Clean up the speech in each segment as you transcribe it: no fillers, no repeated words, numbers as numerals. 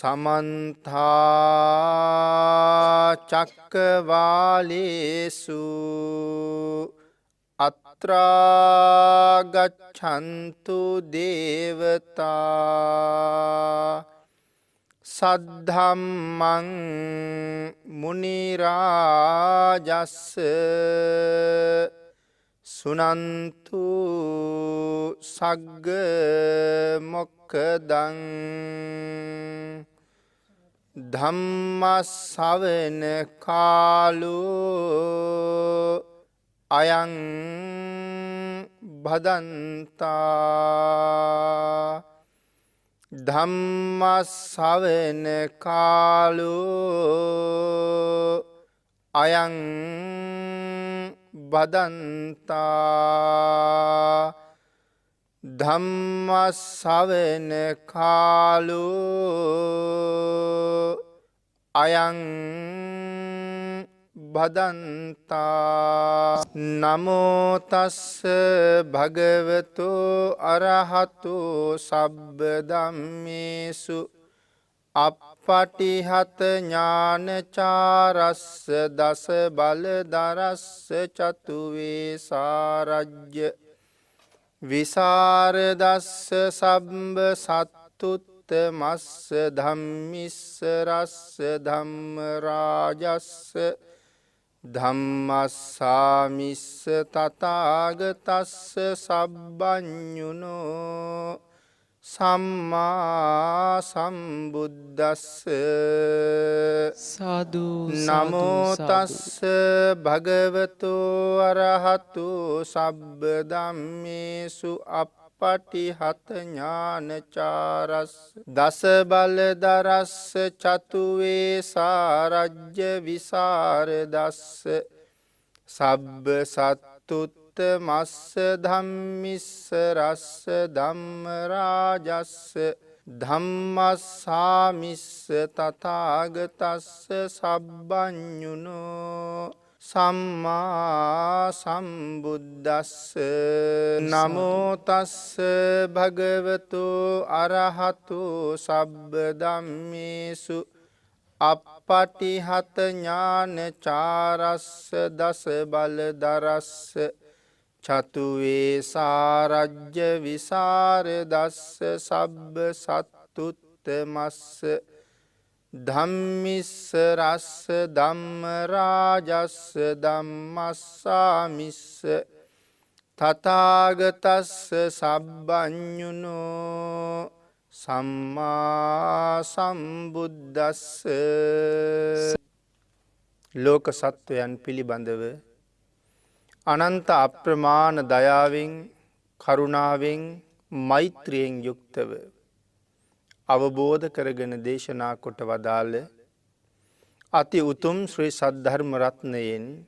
समन्ता चक्कवालेषु अत्रा गच्छन्तु देवता सद्धम्मं मुनि राजस्स सुनन्तु सग्ग මොක්ඛදං ධම්මස්සවන කාලෝ අයං භදන්තා ධම්මස්සවන කාලෝ අයං භදන්තා ධම්මස්සවන කාලෝ අයං භදන්තා නමෝ තස්ස භගවතු අරහතු සබ්බ ධම්මේසු අප්පටිහත ඥානචාරස්ස දස බලදරස්ස චතු වේසාරජ්‍ය විසරදස්ස සම්බ සත්තුත්තමස්ස ධම්මිස්ස රස්ස ධම්ම රාජස්ස ධම්මස්සාමිස්ස තථාගතස්ස සබ්බඤුනෝ සම්මා සම්බුද්දස්ස සාදු නමෝ තස්ස භගවතු අරහතු සබ්බ ධම්මේසු අප්පටිහත ඥානචාරස්ස දස බලදරස්ස චතු වේසාරජ්‍ය විසරදස්ස සබ්බ සත්තුත් මස්ස ධම්මිස්ස රස්ස ධම්ම රාජස්ස ධම්මස්සාමිස්ස තථාගතස්ස සබ්බඤුනෝ සම්මා සම්බුද්දස්ස නමෝ තස්ස භගවතු අරහතු සබ්බ ධම්මේසු අප්පටිහත ඥානචාරස්ස දස බලදරස්ස චතු වේසාරජ්‍ය විසරදස්ස සබ්බ සත්තුත්තමස්ස ධම්මිස්ස රස්ස ධම්ම රාජස්ස ධම්මස්සාමිස්ස තථාගතස්ස සබ්බඤුනෝ සම්මා සම්බුද්දස්ස ලෝක සත්වයන් පිළිබඳව අනන්ත අප්‍රමාණ දයාවෙන් කරුණාවෙන් මෛත්‍රියෙන් යුක්තව අවබෝධ කරගෙන දේශනා කොට වදාළ අති උතුම් ශ්‍රී සද්ධර්ම රත්නයෙන්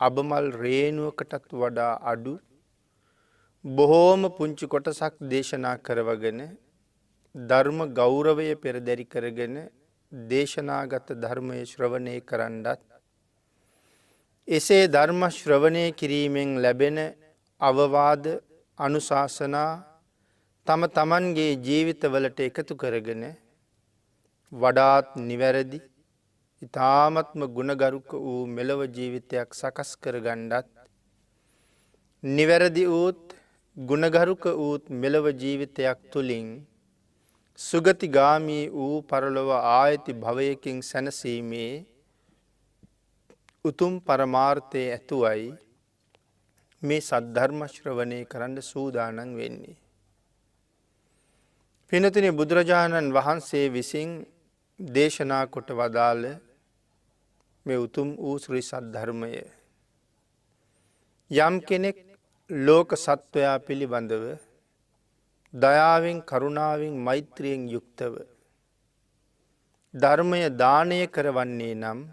අබමල් රේණුවකටත් වඩා අඩු බොහෝම පුංචි කොටසක් දේශනා කරවගෙන ධර්ම ගෞරවය පෙරදරි කරගෙන දේශනාගත ධර්මයේ ශ්‍රවණය කරන්නත් එසේ ධර්ම ශ්‍රවණය කිරීමෙන් ලැබෙන අවවාද අනුශාසනා තම තමන්ගේ ජීවිතවලට එකතු කරගෙන වඩාත් නිවැරදි ඉතාමත්ම ගුණගරුක වූ මෙලොව ජීවිතයක් සකස් කරගන්නත් නිවැරදි වූත් ගුණගරුක වූත් මෙලොව ජීවිතයක් තුළින් සුගතිගාමී වූ පරලොව ආයති භවයකින් සැනසීමේ උතුම් පරමාර්ථය ඇතුවයි මේ සද්ධර්ම ශ්‍රවණය කරන්න සූදානම් වෙන්නේ. පිනතුනි බුදුරජාණන් වහන්සේ විසින් දේශනා කොට වදාළ මේ උතුම් වූ ශ්‍රී සද්ධර්මය යම් කෙනෙක් ලෝක සත්වයා පිළිබඳව දයාවෙන් කරුණාවෙන් මෛත්‍රියෙන් යුක්තව ධර්මය දානය කරවන්නේ නම්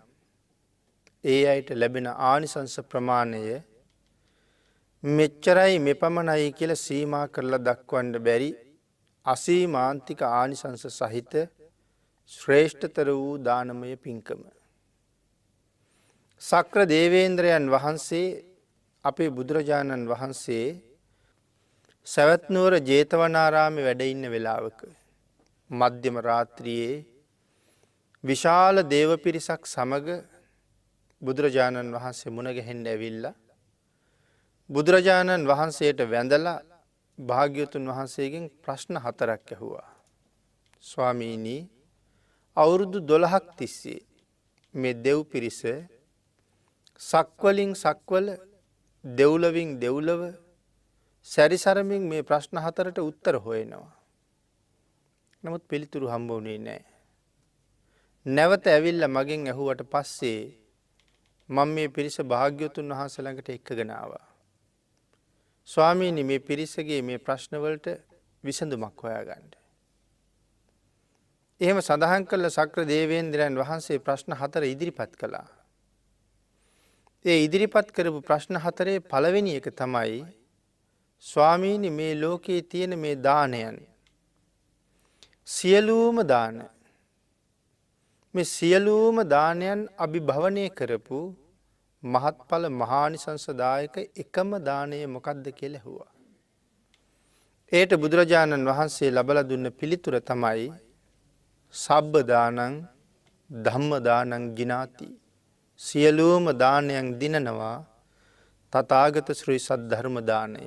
ඒ අයට ලැබෙන ආනිසංස ප්‍රමාණය මෙච්චරයි මෙපමණයි කියලා සීමා කරලා දක්වන්න බැරි අසීමාන්තික ආනිසංස සහිත ශ්‍රේෂ්ඨතර වූ දානමය පින්කම. සක්‍ර දේවේන්ද්‍රයන් වහන්සේ අපේ බුදුරජාණන් වහන්සේ සවැත් නුවර ජේතවනාරාමේ වැඩ ඉන්න වෙලාවක මධ්‍යම රාත්‍රියේ විශාල දේව පිරිසක් සමග බුදුරජාණන් වහන්සේ මුණ ගැහෙන්න ඇවිල්ලා බුදුරජාණන් වහන්සේට වැඳලා භාග්‍යවතුන් වහන්සේගෙන් ප්‍රශ්න 4ක් ඇහුවා. ස්වාමීනි, අවුරුදු 12ක් තිස්සේ මේ දෙව් පිරිස සක්වලින් සක්වල දෙව්ලොවින් දෙව්ලොව සැරිසරමින් මේ ප්‍රශ්න 4ට උත්තර හොයනවා. නමුත් පිළිතුරු හම්බ වුණේ නැහැ. නැවත ඇවිල්ලා මගෙන් ඇහුවට පස්සේ මම මේ පිරිස භාග්‍යවතුන් වහන්සේ ළඟට එක්කගෙන ආවා. ස්වාමීනි, මේ පිරිසගේ මේ ප්‍රශ්න වලට විසඳුමක් හොයාගන්න. එහෙම සඳහන් කළ සක්‍ර දේවේන්ද්‍රයන් වහන්සේ ප්‍රශ්න 4 ඉදිරිපත් කළා. ඒ ඉදිරිපත් කරපු ප්‍රශ්න 4 පළවෙනි එක තමයි, ස්වාමීනි, මේ ලෝකයේ තියෙන මේ දානයන් සියලුම දාන, මේ සියලුම දානයන් අභිභවනය කරපු මහත්ඵල මහානිසංසදායක එකම දානය මොකක්ද කියලා ඇහුවා. ඒට බුදුරජාණන් වහන්සේ ලබලා දුන්න පිළිතුර තමයි සබ්බ දානං ධම්ම දානං ජිනාති. සියලුම දානයන් දිනනවා තථාගත ශ්‍රී සද්ධර්ම දානය.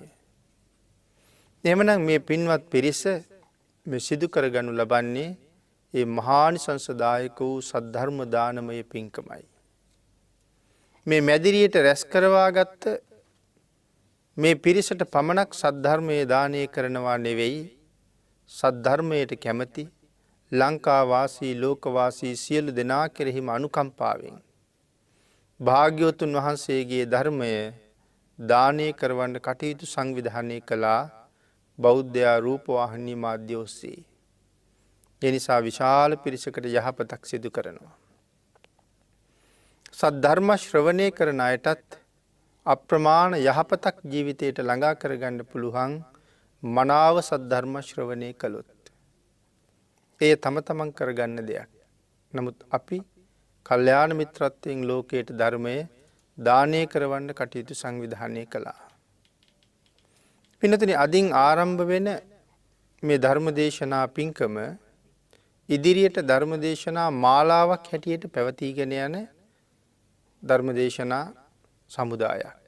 එhmenan මේ පින්වත් පිරිස මේ සිදු කරගනු ලබන්නේ ඒ මහානිසංසදායක වූ සද්ධර්ම දානමය පින්කමයි. මේ මැදිරියට රැස් කරවාගත්ත මේ පිරිසට පමණක් සද්ධර්මයේ දානය කරනවා නෙවෙයි, සද්ධර්මයට කැමති ලංකා වාසී ලෝක වාසී සියලු දෙනා කෙරෙහිම අනුකම්පාවෙන් භාග්‍යවතුන් වහන්සේගේ ධර්මය දානය කරවන්න කටයුතු සංවිධානය කළා බෞද්ධ රූපවාහිනී මාධ්‍ය ඔස්සේ. ඒ නිසා විශාල පිරිසකට යහපතක් සිදු කරනවා. සද්ධර්ම ශ්‍රවණය කරන අයටත් අප්‍රමාණ යහපතක් ජීවිතයට ළඟා කරගන්න පුළුවන් මනාව සද්ධර්ම ශ්‍රවණය කළොත්. ඒ තම තමන් කරගන්න දෙයක්. නමුත් අපි කල්යාණ මිත්‍රත්වයෙන් ලෝකයට ධර්මය දානය කරවන්න කටයුතු සංවිධානය කළා. පින්නතුනි, අදින් ආරම්භ වෙන මේ ධර්මදේශනා පින්කම ඉදිරියට ධර්මදේශනා මාලාවක් හැටියට පැවතීගෙන යන ධර්මදේශනා සමුදායක්.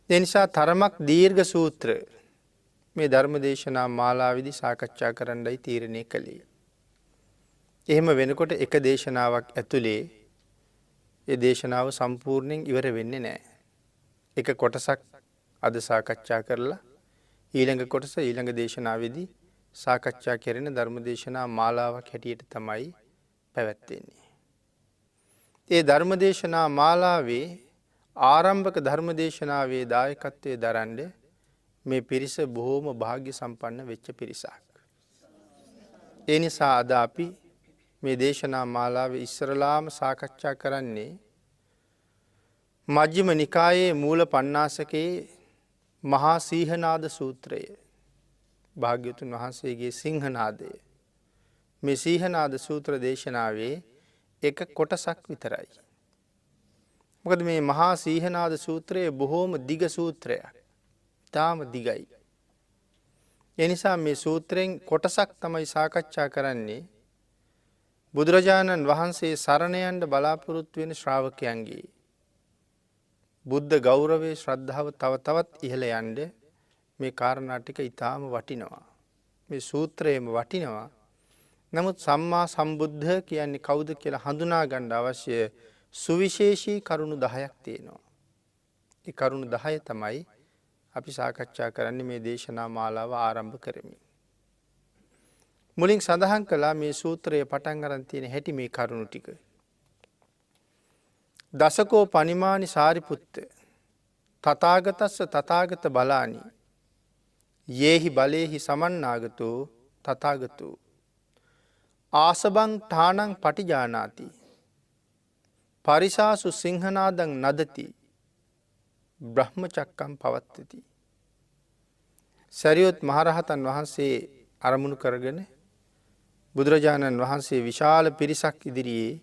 ඒ නිසා තරමක් දීර්ඝ සූත්‍ර මේ ධර්මදේශනා මාලාවේදී සාකච්ඡා කරන්නයි තීරණය කළේ. එහෙම වෙනකොට එක දේශනාවක් ඇතුලේ ඒ දේශනාව සම්පූර්ණයෙන් ඉවර වෙන්නේ නැහැ. එක කොටසක් අද සාකච්ඡා කරලා ඊළඟ කොටස ඊළඟ දේශනාවේදී සාකච්ඡා කෙරෙන ධර්මදේශනා මාලාවක් හැටියට තමයි පැවැත්වෙන්නේ. ඒ ධර්මදේශනා මාලාවේ ආරම්භක ධර්මදේශනාවේ දායකත්වයේ දරන්නේ මේ පිරිස බොහෝම වාග්ය සම්පන්න වෙච්ච පිරිසක්. ඒ නිසා අද අපි මේ දේශනා මාලාවේ ඉස්සරලාම සාකච්ඡා කරන්නේ මජ්ක්‍ධිම නිකායේ මූල පණ්ණාසකේ මහා සීහනාද සූත්‍රය. භාග්‍යවතුන් වහන්සේගේ සිංහනාදය. මේ සීහනාද සූත්‍ර දේශනාවේ එක කොටසක් විතරයි. මොකද මේ මහා සීහනාද සූත්‍රය බොහෝම දිග සූත්‍රයක්. තාම දිගයි. ඒ නිසා මේ සූත්‍රයෙන් කොටසක් තමයි සාකච්ඡා කරන්නේ බුදුරජාණන් වහන්සේ සරණ යන්න බලාපොරොත්තු වෙන ශ්‍රාවකයන්ගේ බුද්ධ ගෞරවයේ ශ්‍රද්ධාව තව තවත් ඉහළ යන්න මේ කාරණා ටික ඊටාම වටිනවා. මේ සූත්‍රයේම වටිනවා. නමුත් සම්මා සම්බුද්ධ කියන්නේ කවුද කියලා හඳුනා ගන්න අවශ්‍ය සුවිශේෂී කරුණු 10ක් තියෙනවා. ඒ කරුණු 10 තමයි අපි සාකච්ඡා කරන්නේ මේ දේශනා මාලාව ආරම්භ කරමින්. මුලින් සඳහන් කළා මේ සූත්‍රය පටන් ගන්න තියෙන හැටි මේ කරුණු ටික. දසකෝ පනිමානි සාරිපුත්ත තථාගතස්ස තථාගත බලානි යේහි බලේහි සමන්නාගතෝ තථාගතෝ ආසබං ඨානං පටිජානාති පරිසාසු සිංහනාදං නදති බ්‍රහ්මචක්කම් පවත්තති. සරියුත් මහරහතන් වහන්සේ අරමුණු කරගෙන බුදුරජාණන් වහන්සේ විශාල පිරිසක් ඉදිරියේ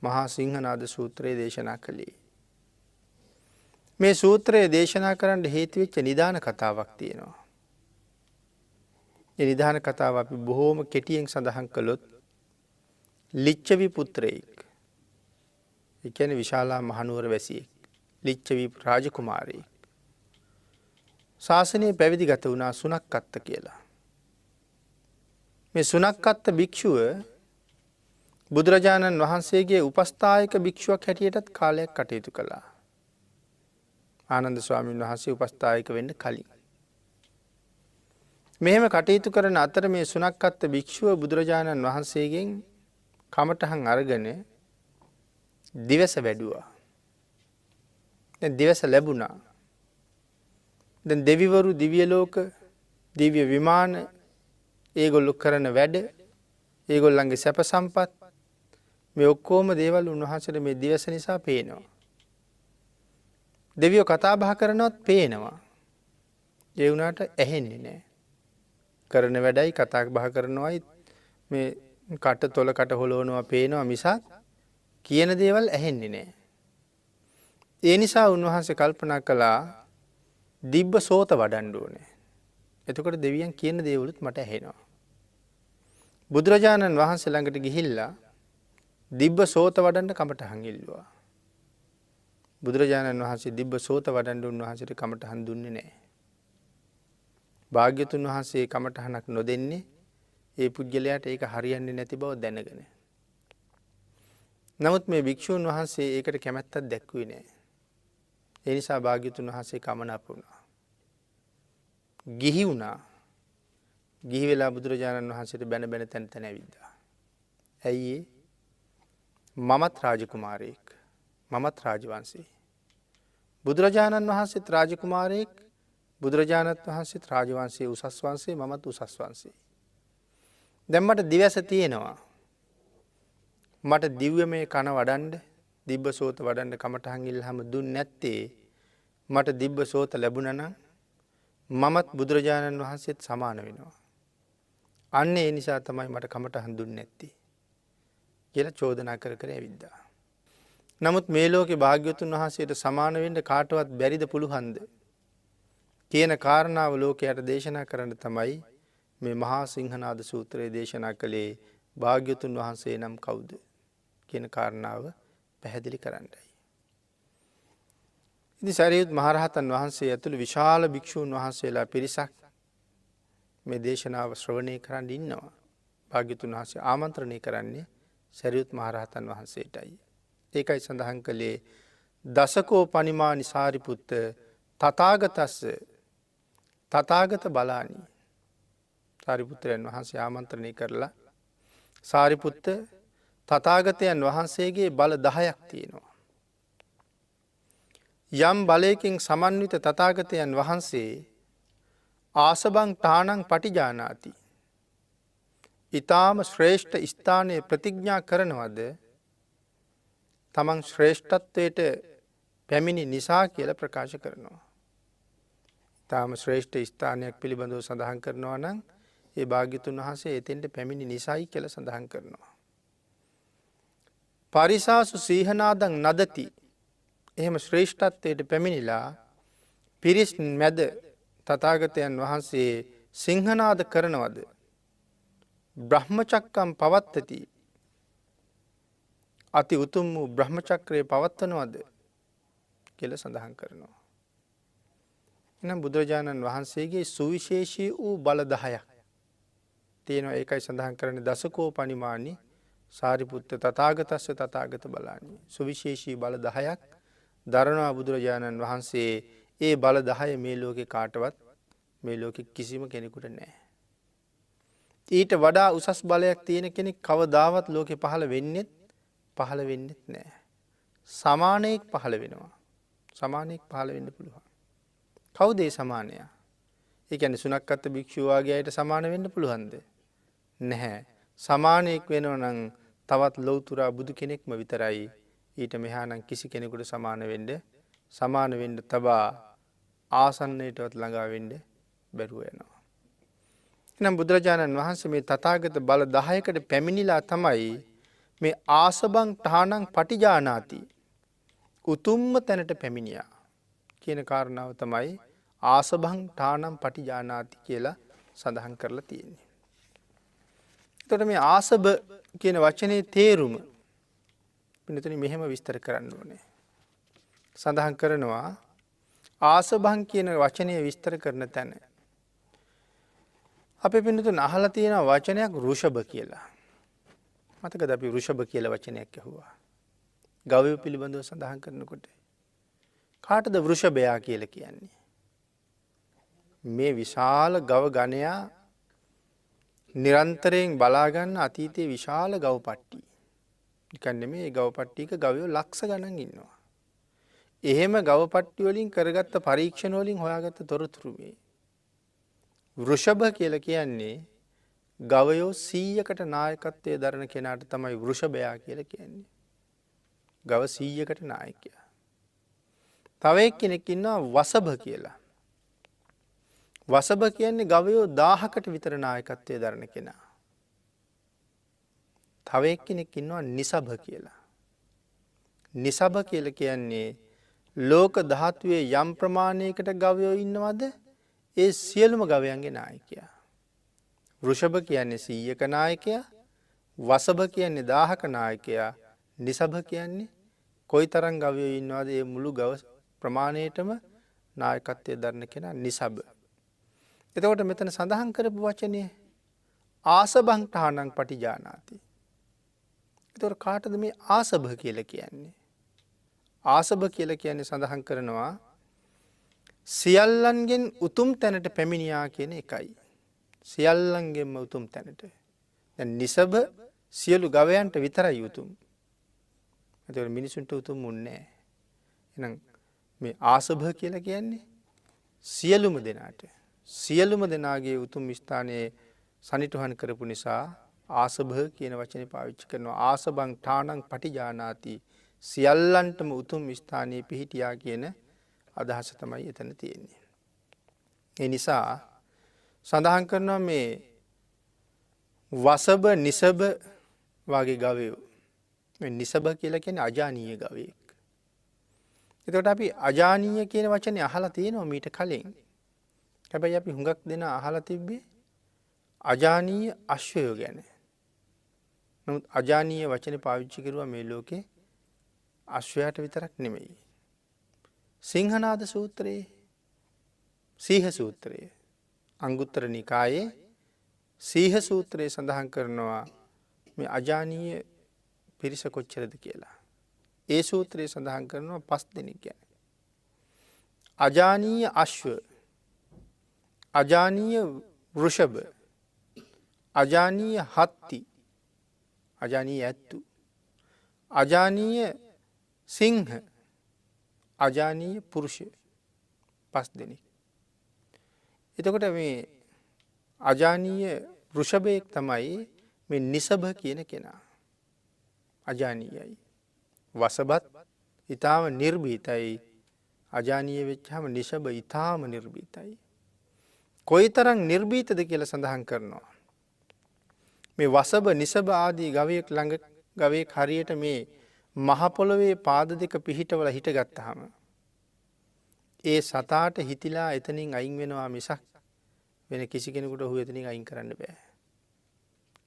මහා සිංහනාද සූත්‍රය දේශනා කළේ. මේ සූත්‍රය දේශනා කරන්න හේතු වෙච්ච නිදාන කතාවක් තියෙනවා. ඒ නිදාන කතාව අපි බොහෝම කෙටියෙන් සඳහන් කළොත් ලිච්ඡවි පුත්‍රයෙක්. ඒ කියන්නේ විශාලා මහනුවර වැසියෙක්. ලිච්ඡවි රාජකුමාරයෙක්. ශාසනයේ පැවිදිගත වුණා සුනක්කත්ත කියලා. මේ සුනක්කත්ත භික්ෂුව බුදුරජාණන් වහන්සේගේ උපස්ථායක භික්ෂුවක් හැටියටත් කාලයක් කටයුතු කළා. ආනන්ද ස්වාමීන් වහන්සේ උපස්ථායක වෙන්න කලින්. මෙහෙම කටයුතු කරන අතර මේ සුනක්කත්ත භික්ෂුව බුදුරජාණන් වහන්සේගෙන් කමටහන් අරගෙන දිවස වැඩුවා. දැන් දිවස ලැබුණා. දැන් දෙවිවරු දිව්‍ය ලෝක දිව්‍ය විමාන ඒගොල්ලෝ කරන වැඩ ඒගොල්ලන්ගේ සැප සම්පත් මේ ඔක්කොම දේවල් උන්වහන්සේට මේ දිවස නිසා පේනවා. දෙවියෝ කතා බහ කරනවත් පේනවා. ඒ වුණාට ඇහෙන්නේ නැහැ. කරන වැඩයි කතා බහ කරනවයි මේ කට තොල කට හොලවනවා පේනවා මිසක් කියන දේවල් ඇහෙන්නේ නැහැ. ඒ නිසා උන්වහන්සේ කල්පනා කළා දිබ්බ සෝත වඩන්න ඕනේ. එතකොට දෙවියන් කියන දේවලුත් මට ඇහෙනවා. බුදුරජාණන් වහන්සේ ළඟට ගිහිල්ලා දිබ්බ සෝත වඩන්න කමටහන් ඉල්ලුවා. බුදුරජාණන් වහන්සේ දිබ්බ සෝත වඩන්න උන්වහන්සේට කමටහන් දුන්නේ නැහැ. භාග්‍යතුන් වහන්සේ කමටහනක් නොදෙන්නේ ඒ පුජ්‍යලයාට ඒක හරියන්නේ නැති බව දැනගෙන. නමුත් මේ භික්ෂූන් වහන්සේ ඒකට කැමැත්තක් දැක්ුවේ නැහැ. ඒ නිසා භාග්‍යතුන් වහන්සේ කමනාප වුණා. ගිහි වුණා. ගිහි වෙලා බුදුරජාණන් වහන්සේට බැන බැන තැන තැන ඇවිද්දා. ඇයි ඒ? මමත් රාජකුමාරයෙක්. මමත් රාජවංශේ. බුදුරජාණන් වහන්සේත් රාජකුමාරයෙක්. බුදුරජාණන් වහන්සේත් රාජවංශයේ උසස් වංශේ මමත් උසස් වංශේ. දැන් මට දිවස තියෙනවා. මට දිව්‍යමය කන වඩන්න දිබ්බ සෝත වඩන්න කමටහන් ඉල්ලහම දුන්නේ නැත්තේ මට දිබ්බ සෝත ලැබුණා නම් මමත් බුදුරජාණන් වහන්සේත් සමාන වෙනවා. අන්න ඒ නිසා තමයි මට කමටහන් දුන්නේ නැත්තේ කියලා චෝදනා කර කර ඇවිද්දා. නමුත් මේ ලෝකේ භාග්‍යවතුන් වහන්සේට සමාන වෙන්න කාටවත් බැරිද පුළුවන්ද කියන කාරණාව ලෝකයට දේශනා කරන්න තමයි මේ මහා සිංහනාද සූත්‍රයේ දේශනා කළේ. භාග්‍යවතුන් වහන්සේ නම් කවුද කියන කාරණාව පැහැදිලි කරන්නයි. ඉතින් සරියුත් මහරහතන් වහන්සේ ඇතුළු විශාල භික්ෂූන් වහන්සේලා පිරිසක් මේ දේශනාව ශ්‍රවණය කරන්න ඉන්නවා. භාග්‍යවතුන් වහන්සේ ආමන්ත්‍රණය කරන්නේ සරියුත් මහරහතන් වහන්සේටයි. ඒකයි සඳහන් කළේ දසකෝ පනිමානි සාරිපුත්ත තථාගතස්ස තථාගත බලානි. සාරිපුත්‍රයන් වහන්සේ ආමන්ත්‍රණය කරලා සාරිපුත්ත තථාගතයන් වහන්සේගේ බල 10ක් තියෙනවා. යම් බලයකින් සමන්විත තථාගතයන් වහන්සේ ආසබං ඨානං පටිජානාති. ඊ타ම ශ්‍රේෂ්ඨ ස්ථානයේ ප්‍රතිඥා කරනවද තමන් ශ්‍රේෂ්ඨත්වයට පැමිණි නිසා කියලා ප්‍රකාශ කරනවා. ඊ타ම ශ්‍රේෂ්ඨ ස්ථානයක් පිළිබඳව සඳහන් කරනවා නම් ඒ භාග්‍යතුන් වහන්සේ එතෙන්ට පැමිණි නිසායි කියලා සඳහන් කරනවා. පරිසාසු සීහනාදං නදති. එහෙම ශ්‍රේෂ්ඨත්වයට පැමිණිලා පිරිස් මැද තථාගතයන් වහන්සේ සිංහනාද කරනවද? බ්‍රහ්මචක්කම් පවත්තති. අති උතුම් වූ බ්‍රහ්මචක්‍රය පවත්වනවද කියලා සඳහන් කරනවා. එනම් බුදුරජාණන් වහන්සේගේ සුවිශේෂී වූ බල 10ක් තියෙනවා. ඒකයි සඳහන් කරන්නේ දසකෝ පනිමානි සාරිපුත්ත තථාගතස්ස තථාගත බලානි. සුවිශේෂී බල 10ක් දරනවා බුදුරජාණන් වහන්සේ. ඒ බල 10 මේ ලෝකේ කාටවත් මේ ලෝකෙ කිසිම කෙනෙකුට නැහැ. ඊට වඩා උසස් බලයක් තියෙන කෙනෙක් කවදාවත් ලෝකේ පහළ වෙන්නේ නැහැ. සමානයෙක් පහළ වෙනවා. සමානයෙක් පහළ වෙන්න පුළුවන්. කවුද ඒ සමානයා? ඒ කියන්නේ සුනක්කත් භික්ෂුව වගේ අයට සමාන වෙන්න පුළුවන්ද? නැහැ. සමානයෙක් වෙනවා නම් තවත් ලෞතුරා බුදු කෙනෙක්ම විතරයි. ඊට මෙහා නම් කිසි කෙනෙකුට සමාන වෙන්න තබා ආසන්නයටවත් ළඟා වෙන්න බැරුව යනවා. එහෙනම් බුදුරජාණන් වහන්සේ මේ තථාගත බල 10කට පැමිණිලා තමයි මේ ආසබං ඨානං පටිජානාති උතුම්ම තැනට පැමිණියා කියන කාරණාව තමයි ආසබං ඨානං පටිජානාති කියලා සඳහන් කරලා තියෙන්නේ. එතකොට මේ ආසබ කියන වචනේ තේරුම පින්නතුනි මෙහෙම විස්තර කරන්න ඕනේ. සඳහන් කරනවා ආසභං කියන වචනය විස්තර කරන තැන අපේ පින්නතුන් අහලා තියෙන වචනයක් රුෂභ කියලා. මතකද අපි රුෂභ කියලා වචනයක් ඇහුවා. ගවය පිළිබඳව සඳහන් කරනකොට කාටද වෘෂභයා කියලා කියන්නේ? මේ විශාල ගව ගණයා නිරන්තරයෙන් බලාගන්න අතීතයේ විශාල ගව පට්ටි. නිකන් නෙමෙයි මේ ගව පට්ටියක ගවයෝ ලක්ෂ ගණන් ඉන්නවා. එහෙම ගව පට්ටි වලින් කරගත්ත පරීක්ෂණ වලින් හොයාගත්ත තොරතුරු මේ. වෘෂභ කියලා කියන්නේ ගවයෝ 100කට නායකත්වයේ දරන කෙනාට තමයි වෘෂභයා කියලා කියන්නේ. ගව 100කට නායකයා. තව එක්කෙනෙක් ඉන්නවා වසභ කියලා. වසභ කියන්නේ ගවයෝ 1000කට විතර නායකත්වයේ දරන කෙනා. තව එක්කෙනෙක් ඉන්නවා නිසභ කියලා. නිසභ කියලා කියන්නේ ලෝක ධාතුවේ යම් ප්‍රමාණයකට ගවයෝ ඉන්නවද ඒ සියලුම ගවයන්ගේ නායකයා. වෘෂභ කියන්නේ 100ක නායකයා, වසභ කියන්නේ 1000ක නායකයා, නිසභ කියන්නේ කොයිතරම් ගවයෝ ඉන්නවද ඒ මුළු ගව ප්‍රමාණයටම නායකත්වයේ දරන කෙනා නිසභ. එතකොට මෙතන සඳහන් කරපු වචනේ ආසභං ඨානං පටිජානාති. එතකොට කාටද මේ ආසභ කියලා කියන්නේ? ආසභ කියලා කියන්නේ සඳහන් කරනවා සියල්ලන්ගෙන් උතුම් තැනට පැමිණියා කියන එකයි. සියල්ලන්ගෙන්ම උතුම් තැනට. දැන් නිසභ සියලු ගවයන්ට විතරයි උතුම්. එතකොට මිනිසුන්ට උතුම් වුන්නේ නැහැ. එහෙනම් මේ ආසභ කියලා කියන්නේ සියලුම දෙනාට. සියලුම දෙනාගේ උතුම් ස්ථානයේ සනිටුහන් කරපු නිසා ආසභ කියන වචනේ පාවිච්චි කරනවා. ආසභං ඨානං පටිජානාති. සියල්ලන්ටම උතුම් ස්ථානයේ පිහිටියා කියන අදහස තමයි එතන තියෙන්නේ. ඒ නිසා සඳහන් කරනවා මේ වසභ නිසභ වගේ ගවයෝ. මේ නිසභ කියලා කියන්නේ අජානීය ගවයෙක්. එතකොට අපි අජානීය කියන වචනේ අහලා තියෙනවා මීට කලින්. හැබැයි අපි හුඟක් දෙනා අහලා තිබ්බේ අජානීය අශ්වයෝ ගැන. නමුත් අජානීය වචනේ පාවිච්චි කරුවා මේ ලෝකේ අශ්වයාට විතරක් නෙමෙයි. සිංහනාද සූත්‍රයේ සීහ සූත්‍රයේ අංගුත්තර නිකායේ සීහ සූත්‍රයේ සඳහන් කරනවා මේ අජානීය පිරිස කොච්චරද කියලා. ඒ සූත්‍රයේ සඳහන් කරනවා 5 දෙනෙක් ගැන. අජානීය අශ්ව, අජානීය වෘෂභ, අජානීය හත්ති, අජානීය ඇත්තු, අජානීය සිංහ, අජානීය පුරුෂය. 5 දෙනෙක්. එතකොට මේ අජානීය වෘෂභයෙක් තමයි මේ නිසභ කියන කෙනා. අජානීයයි. වසභත් ඊටාම නිර්භීතයි. අජානීය වෙච්චාම නිසභ ඊටාම නිර්භීතයි. කොයිතරම් නිර්භීතද කියලා සඳහන් කරනවා. මේ වසභ නිසභ ආදී ගවයෙක් හරියට මේ මහ පොළොවේ පාද දෙක පිහිටවල හිටගත්තාම ඒ සතාට හිතිලා එතනින් අයින් වෙනවා මිසක් වෙන කිසි කෙනෙකුට ඔහු එතනින් අයින් කරන්න බෑ.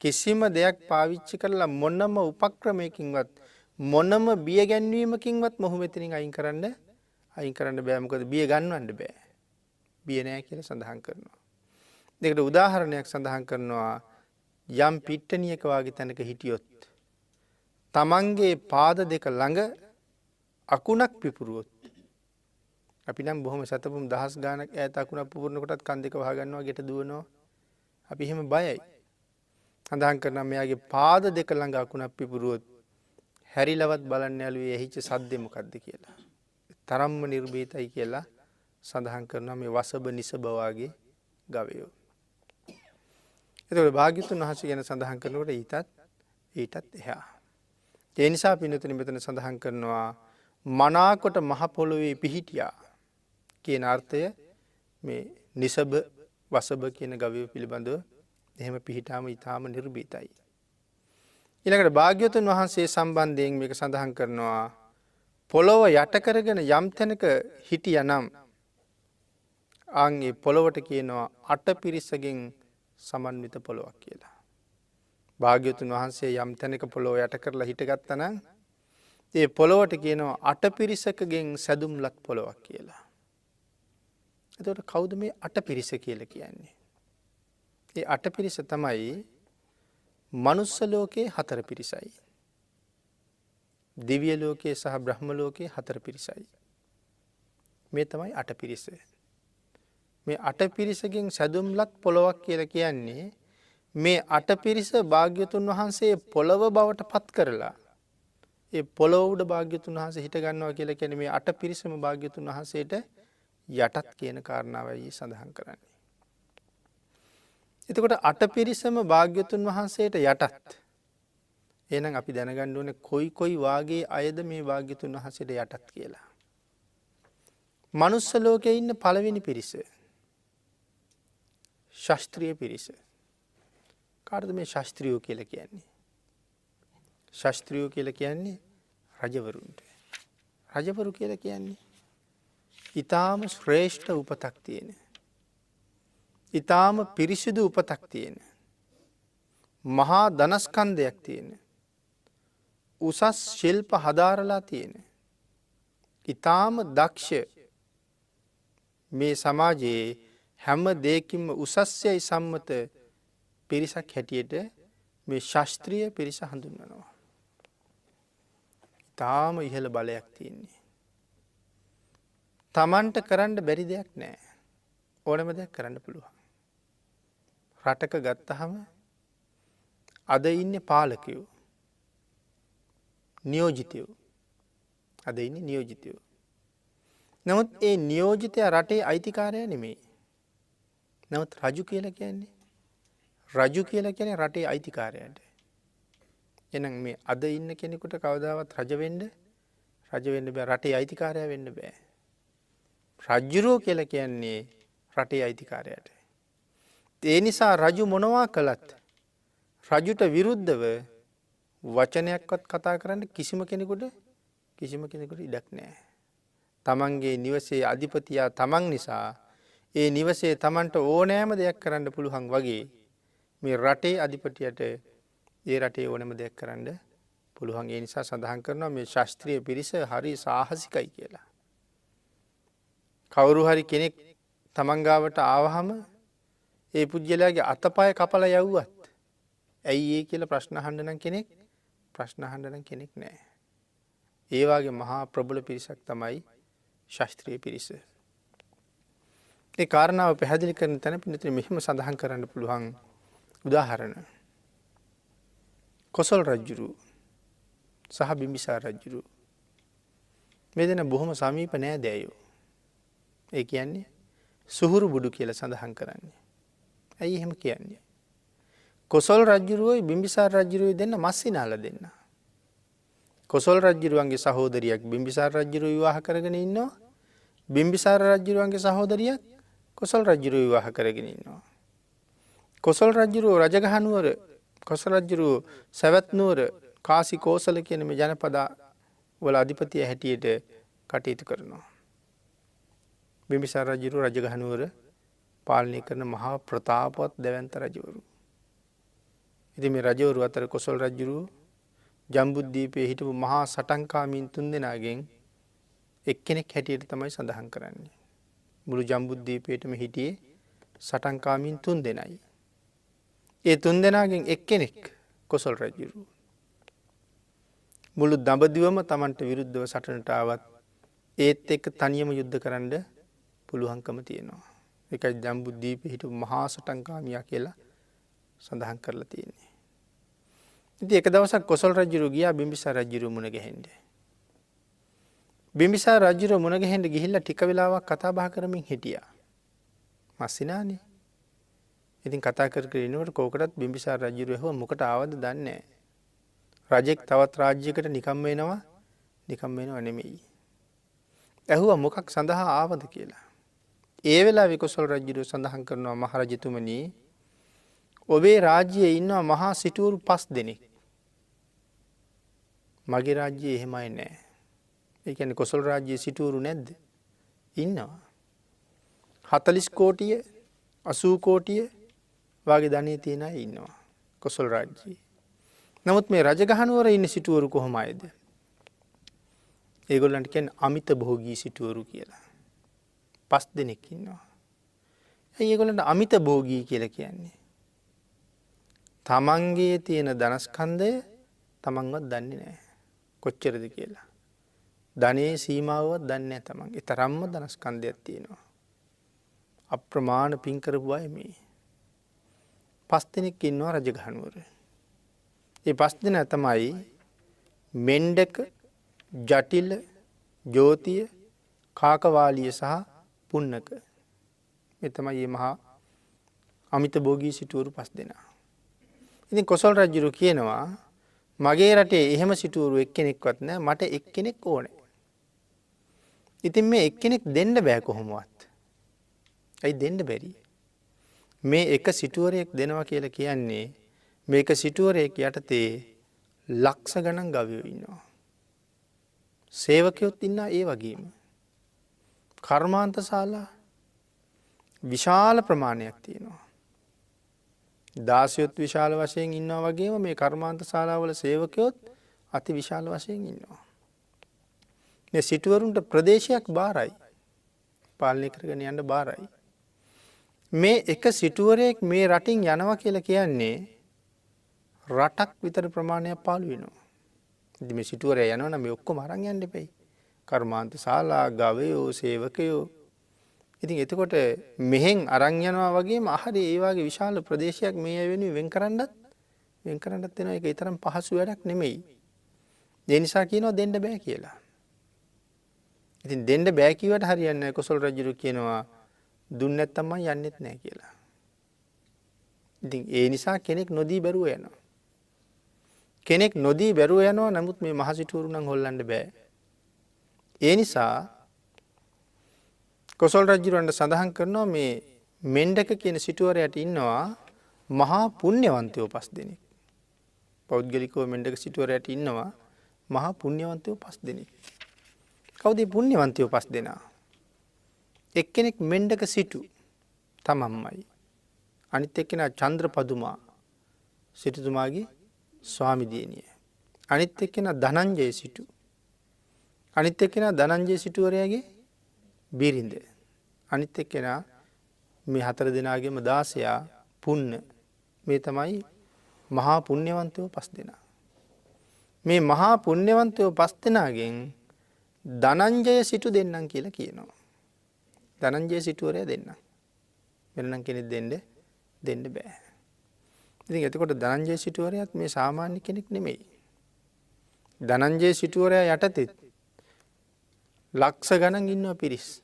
කිසිම දෙයක් පාවිච්චි කරලා මොනම උපක්‍රමයකින්වත් මොනම බිය ගැන්වීමකින්වත් මොහු මෙතනින් අයින් කරන්න බෑ. මොකද බිය ගන්නවන්න බෑ. බිය නෑ කියලා සඳහන් කරනවා. දෙකට උදාහරණයක් සඳහන් කරනවා යම් පිට්ටනියක වාගේ තැනක හිටියොත් තමන්ගේ පාද දෙක ළඟ අකුණක් පිපුරුවොත් අපි නම් බොහොම සතපුම් දහස් ගාණක් ඈත අකුණක් පුපුරන කොටත් කන් දෙක වහ ගන්නවා ගෙට දුවනවා. අපි එහෙම බයයි. සඳහන් කරනවා මෙයාගේ පාද දෙක ළඟ අකුණක් පිපුරුවොත් හැරිලවත් බලන්න යාළුවේ ඇහිච්ච සද්දේ මොකද්ද කියලා. තරම්ම නිර්භීතයි කියලා සඳහන් කරනවා මේ වසභ නිසභ වාගේ ගවයෝ. ඒතකොට භාග්‍යතුන් වහන්සේ ගැන සඳහන් කරනකොට ඊටත් එහා. ඒ නිසා පින්නතුනි මෙතන සඳහන් කරනවා මනාකොට මහ පොළොවේ පිහිටියා කියන අර්ථය මේ නිසභ වසභ කියන ගවයෝ පිළිබඳව එහෙම පිහිටාම ඊටාම නිර්භීතයි. ඊළඟට භාග්‍යවතුන් වහන්සේ සම්බන්ධයෙන් මේක සඳහන් කරනවා පොළොව යට කරගෙන යම් තැනක හිටියානම් ආන්ගේ පොළොවට කියනවා අටපිරිසගෙන් සමන්විත පොළොවක් කියලා. භාග්‍යවතුන් වහන්සේ යම් තැනක පොළොව යට කරලා හිටගත්තා නම් ඒ පොළොවට කියනවා අටපිරිසකගෙන් සැදුම්ලත් පොළොවක් කියලා. එතකොට කවුද මේ අටපිරිස කියලා කියන්නේ? ඒ අටපිරිස තමයි මනුස්ස ලෝකයේ හතර පිරිසයි. දිව්‍ය ලෝකයේ සහ බ්‍රහ්ම ලෝකයේ හතර පිරිසයි. මේ තමයි අටපිරිස. මේ අටපිරිසගෙන් සැදුම්ලත් පොළොවක් කියලා කියන්නේ මේ අටපිරිස භාග්‍යවතුන් වහන්සේ පොළොව බවට පත් කරලා ඒ පොළොව උඩ භාග්‍යවතුන් වහන්සේ හිට ගන්නවා කියලා කියන්නේ මේ අටපිරිසම භාග්‍යවතුන් වහන්සේට යටත් කියන කාරණාවයි සඳහන් කරන්නේ. එතකොට අටපිරිසම භාග්‍යවතුන් වහන්සේට යටත්. එහෙනම් අපි දැනගන්න ඕනේ කොයි වාගේ අයද මේ භාග්‍යවතුන් වහන්සේට යටත් කියලා. මනුස්ස ලෝකයේ ඉන්න පළවෙනි පිරිස ශාස්ත්‍රීය පිරිස. කාටද මේ ශාස්ත්‍රීයෝ කියලා කියන්නේ? ශාස්ත්‍රීයෝ කියලා කියන්නේ රජවරුන්ට. රජවරු කියලා කියන්නේ ඊටාම ශ්‍රේෂ්ඨ උපතක් තියෙන. ඊටාම පිරිසිදු උපතක් තියෙන. මහා ධනස්කන්ධයක් තියෙන. උසස් ශිල්ප හදාරලා තියෙන. ඊටාම දක්ෂ මේ සමාජයේ හැම දෙයකින්ම උසස්යයි සම්මත පිරිසක් හැටියට මේ ශාස්ත්‍රීය පිරිස හඳුන්වනවා. ඊටාම ඉහළ බලයක් තියෙන්නේ. තමන්ට කරන්න බැරි දෙයක් නැහැ. ඕනම දෙයක් කරන්න පුළුවන්. රටක ගත්තහම අද ඉන්නේ පාලකයෝ. නියෝජිතයෝ. අද ඉන්නේ නියෝජිතයෝ. නමුත් ඒ නියෝජිතයා රටේ අයිතිකාරයා නෙමෙයි. නමුත් රජු කියලා කියන්නේ රටේ අයිතිකාරයාට. එහෙනම් මේ අද ඉන්න කෙනෙකුට කවදාවත් රජ වෙන්න බෑ. රටේ අයිතිකාරයා වෙන්න බෑ. රජුරෝ කියලා කියන්නේ රටේ අයිතිකාරයාට. ඒ නිසා රජු මොනවා කළත් රජුට විරුද්ධව වචනයක්වත් කතා කරන්න කිසිම කෙනෙකුට ඉඩක් නැහැ. තමන්ගේ නිවසේ අධිපතියා තමන් නිසා ඒ නිවසේ තමන්ට ඕනෑම දෙයක් කරන්න පුළුවන් වගේ මේ රටේ අධිපතියට ඒ රටේ ඕනෑම දෙයක් කරන්න පුළුවන්. ඒ නිසා සඳහන් කරනවා මේ ශාස්ත්‍රීය පිරිස හරි සාහසිකයි කියලා. කවුරු හරි කෙනෙක් තමන් ගාවට ආවහම ඒ පුජ්‍යලයාගේ අතපය කපලා යවුවත් ඇයි ඒ කියලා ප්‍රශ්න අහන්න නම් කෙනෙක් නැහැ. ඒ වගේ මහා ප්‍රබල පිරිසක් තමයි ශාස්ත්‍රීය පිරිස. ඒ කාරණාව පැහැදිලි කරන තැන පින්නතේ මෙහෙම සඳහන් කරන්න පුළුවන් උදාහරණ. කොසල් රජුරු සහ බිම්බිසාර රජුරු මේ දෙන බොහොම සමීප නෑදෑයෝ. ඒ කියන්නේ සුහුරු බුදු කියලා සඳහන් කරන්නේ. ඇයි එහෙම කියන්නේ? කොසල් රජුරුවයි බිම්බිසාර රජුරුවයි දෙන්න මස්සිනාලා දෙන්න. කොසල් රජුරුවන්ගේ සහෝදරියක් බිම්බිසාර රජුරුව විවාහ කරගෙන ඉන්නවා. බිම්බිසාර රජුරුවන්ගේ සහෝදරියක් කොසල් රජුරුව විවාහ කරගෙන ඉන්නවා. කොසල් රජුරුව රජගහ නුවර, කොසල් රජුරුව සවැත් නුවර, කාසි කෝසල කියන මේ ජනපද වල අධිපතිය හැටියට කටයුතු කරනවා. බිම්බිසාර රජුරුව රජගහ නුවර පාලනය කරන මහා ප්‍රතාපවත් දැවැන්ත රජවරු. ඉතින් මේ රජවරු අතර කොසල් රජුරුව ජම්බුද්දීපයේ හිටපු මහා සටන්කාමීන් 3 දෙනාගෙන් එක්කෙනෙක් හැටියට තමයි සඳහන් කරන්නේ. මුළු ජම්බුද්දීපයේම හිටියේ සටන්කාමීන් 3 දෙනයි. ඒ 3 දෙනාගෙන් එක්කෙනෙක් කොසල් රජුරුව. මුළු දඹදිවම Tamanට විරුද්ධව සටනට ආවත් ඒත් එක්ක තනියම යුද්ධ කරන්න පුළුවන්කම තියෙනවා. ඒකයි ජම්බුද්දීපයේ හිටපු මහා සටන්කාමියා කියලා සඳහන් කරලා තියෙන්නේ. ඉතින් එක දවසක් කොසල් රජුරුව ගියා බිම්බිසාර රජුරුව මුණ ගැහෙන්න. බිම්බිසාර රජුරුව මුණ ගැහෙන්න ගිහිල්ලා ටික වෙලාවක් කතා බහ කරමින් හිටියා. මස්සිනානේ. ඉතින් කතා කර ඉන්නකොට කෝකටත් බිම්බිසාර රජුරුව ඇහුවා මොකට ආවද දන්නේ නැහැ. රජෙක් තවත් රාජ්‍යයකට නිකම් වෙනව නෙමෙයි. ඇහුවා මොකක් සඳහා ආවද කියලා. ඒ වෙලාවේ කොසල් රජුරුව සඳහන් කරනවා මහරජතුමනි ඔබේ රාජ්‍යයේ ඉන්නවා මහා සිටුවරු 5 දෙනෙක්. මගේ රාජ්‍යයේ එහෙමයි නෑ. ඒ කියන්නේ කොසල් රාජ්‍යයේ සිටුවරු නැද්ද? ඉන්නවා. 40 කෝටිය 80 කෝටිය වගේ ධනෙ තියන අය ඉන්නවා කොසල් රාජ්‍යයේ. නමුත් මේ රජගහනුවර ඉන්න සිටුවරු කොහොම අයද? ඒගොල්ලන්ට කියන්නේ අමිත භෝගී සිටුවරු කියලා. 5 දෙනෙක් ඉන්නවා. ඇයි ඒගොල්ලන්ට අමිත භෝගී කියලා කියන්නේ? තමන්ගේ තියෙන ධනස්කන්ධය තමන්වත් දන්නේ නැහැ. කොච්චරද කියලා. ධනයේ සීමාවවත් දන්නේ නැහැ තමන්. ඒ තරම්ම ධනස්කන්ධයක් තියෙනවා. අප්‍රමාණ පින් කරපු අය මේ 5 දෙනෙක් ඉන්නවා රජගහනුවර. ඒ 5 දෙනා තමයි මෙණ්ඩක, ජටිල, ජෝතිය, කාකවාලිය සහ පුන්නක. මේ තමයි මේ මහා අමිත භෝගී සිටුවරු 5 දෙනා. ඉතින් කොසල් රජුරු කියනවා මගේ රටේ එහෙම සිටුවරු එක්කෙනෙක්වත් නැහැ, මට එක්කෙනෙක් ඕනේ. ඉතින් මේ එක්කෙනෙක් දෙන්න බෑ කොහොමවත්. ඇයි දෙන්න බැරි? මේ එක සිටුවරයෙක් දෙනවා කියලා කියන්නේ මේක සිටුවරයෙක් යටතේ ලක්ෂ ගණන් ගවයෝ ඉන්නවා. සේවකයොත් ඉන්නා ඒ වගේම. කර්මාන්ත ශාලා විශාල ප්‍රමාණයක් තියෙනවා. දාසයොත් විශාල වශයෙන් ඉන්නවා වගේම මේ කර්මාන්ත ශාලාවල සේවකයොත් අති විශාල වශයෙන් ඉන්නවා. මේ සිටුවරුන්ට ප්‍රදේශයක් බාරයි. පාලනය කරගෙන යන්න බාරයි. මේ එක සිටුවරයෙක් මේ රටින් යනවා කියලා කියන්නේ රටක් විතර ප්‍රමාණයක් පාළු වෙනවා. ඉතින් මේ සිටුවරයා යනවා නම් මේ ඔක්කොම අරන් යන්න එපයි. කර්මාන්ත ශාලා, ගවයෝ, සේවකයෝ. ඉතින් එතකොට මෙහෙන් අරන් යනවා වගේම අහරේ ඒ වගේ විශාල ප්‍රදේශයක් මේ අය වෙනුවෙන් වෙන් කරන්නත් වෙනවා. ඒක ඊතරම් පහසු වැඩක් නෙමෙයි. ඒ නිසා කියනවා දෙන්න බෑ කියලා. ඉතින් දෙන්න බෑ කිව්වට හරියන්නේ නැහැ. කොසල් රජු කියනවා දුන්න නැත්තම් මම යන්නෙත් නැහැ කියලා. ඉතින් ඒ නිසා කෙනෙක් නොදී බැරුව යනවා. කෙනෙක් නොදී බැරුව යනවා. නමුත් මේ මහසිටුවරු නම් හොල්ලන්න බෑ. ඒ නිසා කොසල් රජුරන්ට සඳහන් කරනවා මේ මෙණ්ඩක කියන සිටුවරයට ඉන්නවා මහා පුණ්‍යවන්තයෝ 5 දෙනෙක්. පෞද්ගලිකව මෙණ්ඩක සිටුවරයට ඉන්නවා මහා පුණ්‍යවන්තයෝ 5 දෙනෙක්. කවුද මේ පුණ්‍යවන්තයෝ 5 දෙනා? එක්කෙනෙක් මෙණ්ඩක සිටු තමන්මයි. අනිත් එක්කෙනා චන්ද්‍රපදුමා සිටුතුමාගේ ස්වාමි දියණිය. අනිත් එක්කෙනා ධනංජය සිටු. අනිත් එක්කෙනා ධනංජය සිටුවරයාගේ බිරිඳ. අනිත් එක්කෙනා මේ 4 දෙනාගේම දාසයා පුන්න. මේ තමයි මහා පුණ්‍යවන්තයෝ 5 දෙනා. මේ මහා පුණ්‍යවන්තයෝ 5 දෙනාගෙන් ධනංජය සිටු දෙන්නම් කියලා කියනවා. ධනංජය සිටුවරයා දෙන්නම්. වෙනනම් කෙනෙක් දෙන්න බෑ. ඉතින් එතකොට ධනංජය සිටුවරයාත් මේ සාමාන්‍ය කෙනෙක් නෙමෙයි. ධනංජය සිටුවරයා යටතේ ලක්ෂ ගණන් ඉන්නවා පිරිස්.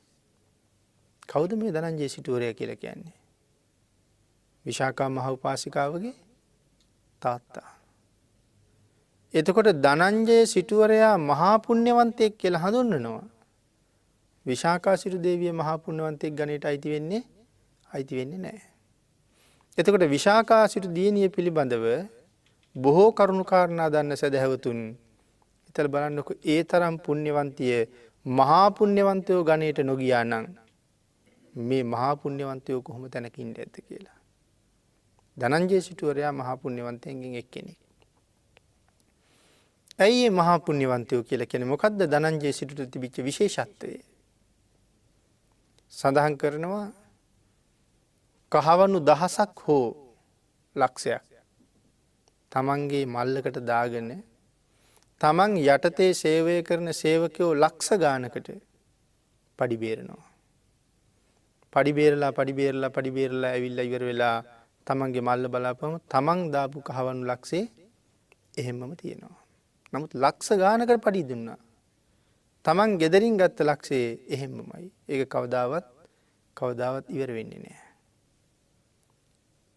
කවුද මේ ධනංජය සිටුවරයා කියලා කියන්නේ? විශාකා මහ උපාසිකාවගේ තාත්තා. එතකොට ධනංජය සිටුවරයා මහා පුණ්‍යවන්තයෙක් කියලා හඳුන්වනවා. විශාකා සිටු දේවිය මහා පුණ්‍යවන්තයෙක් ගණයට අයිති වෙන්නේ නැහැ. එතකොට විශාකා සිටු දියණිය පිළිබඳව බොහෝ කරුණු කාරණා දන්න සදහැවතුන් හිතලා බලන්නකො ඒ තරම් පුණ්‍යවන්තිය මහා පුණ්‍යවන්තයෝ ගණයට නොගියා නම් මේ මහා පුණ්‍යවන්තයෝ කොහොම තැනකින් ඉඳද්ද කියලා. ධනංජය සිටුවරයා මහා පුණ්‍යවන්තයන්ගෙන් එක්කෙනෙක්. ඇයි මේ මහා පුණ්‍යවන්තයෝ කියලා කියන්නේ? මොකද්ද ධනංජය සිටුට තිබිච්ච විශේෂත්වය? සඳහන් කරනවා කහවණු දහසක් හෝ ලක්ෂයක් තමන්ගේ මල්ලකට දාගෙන තමන් යටතේ සේවය කරන සේවකයෝ ලක්ෂ ගානකට පඩි බේරනවා. පඩි බේරලා ඇවිල්ලා ඉවර වෙලා තමන්ගේ මල්ල බලාපුවම තමන් දාපු කහවණු ලක්ෂේ එහෙම්මම තියෙනවා. නමුත් ලක්ෂ ගානකට පඩි දුන්නා. තමන් ගෙදරින් ගත්ත ලක්ෂේ එහෙම්මමයි. ඒක කවදාවත් ඉවර වෙන්නේ නැහැ.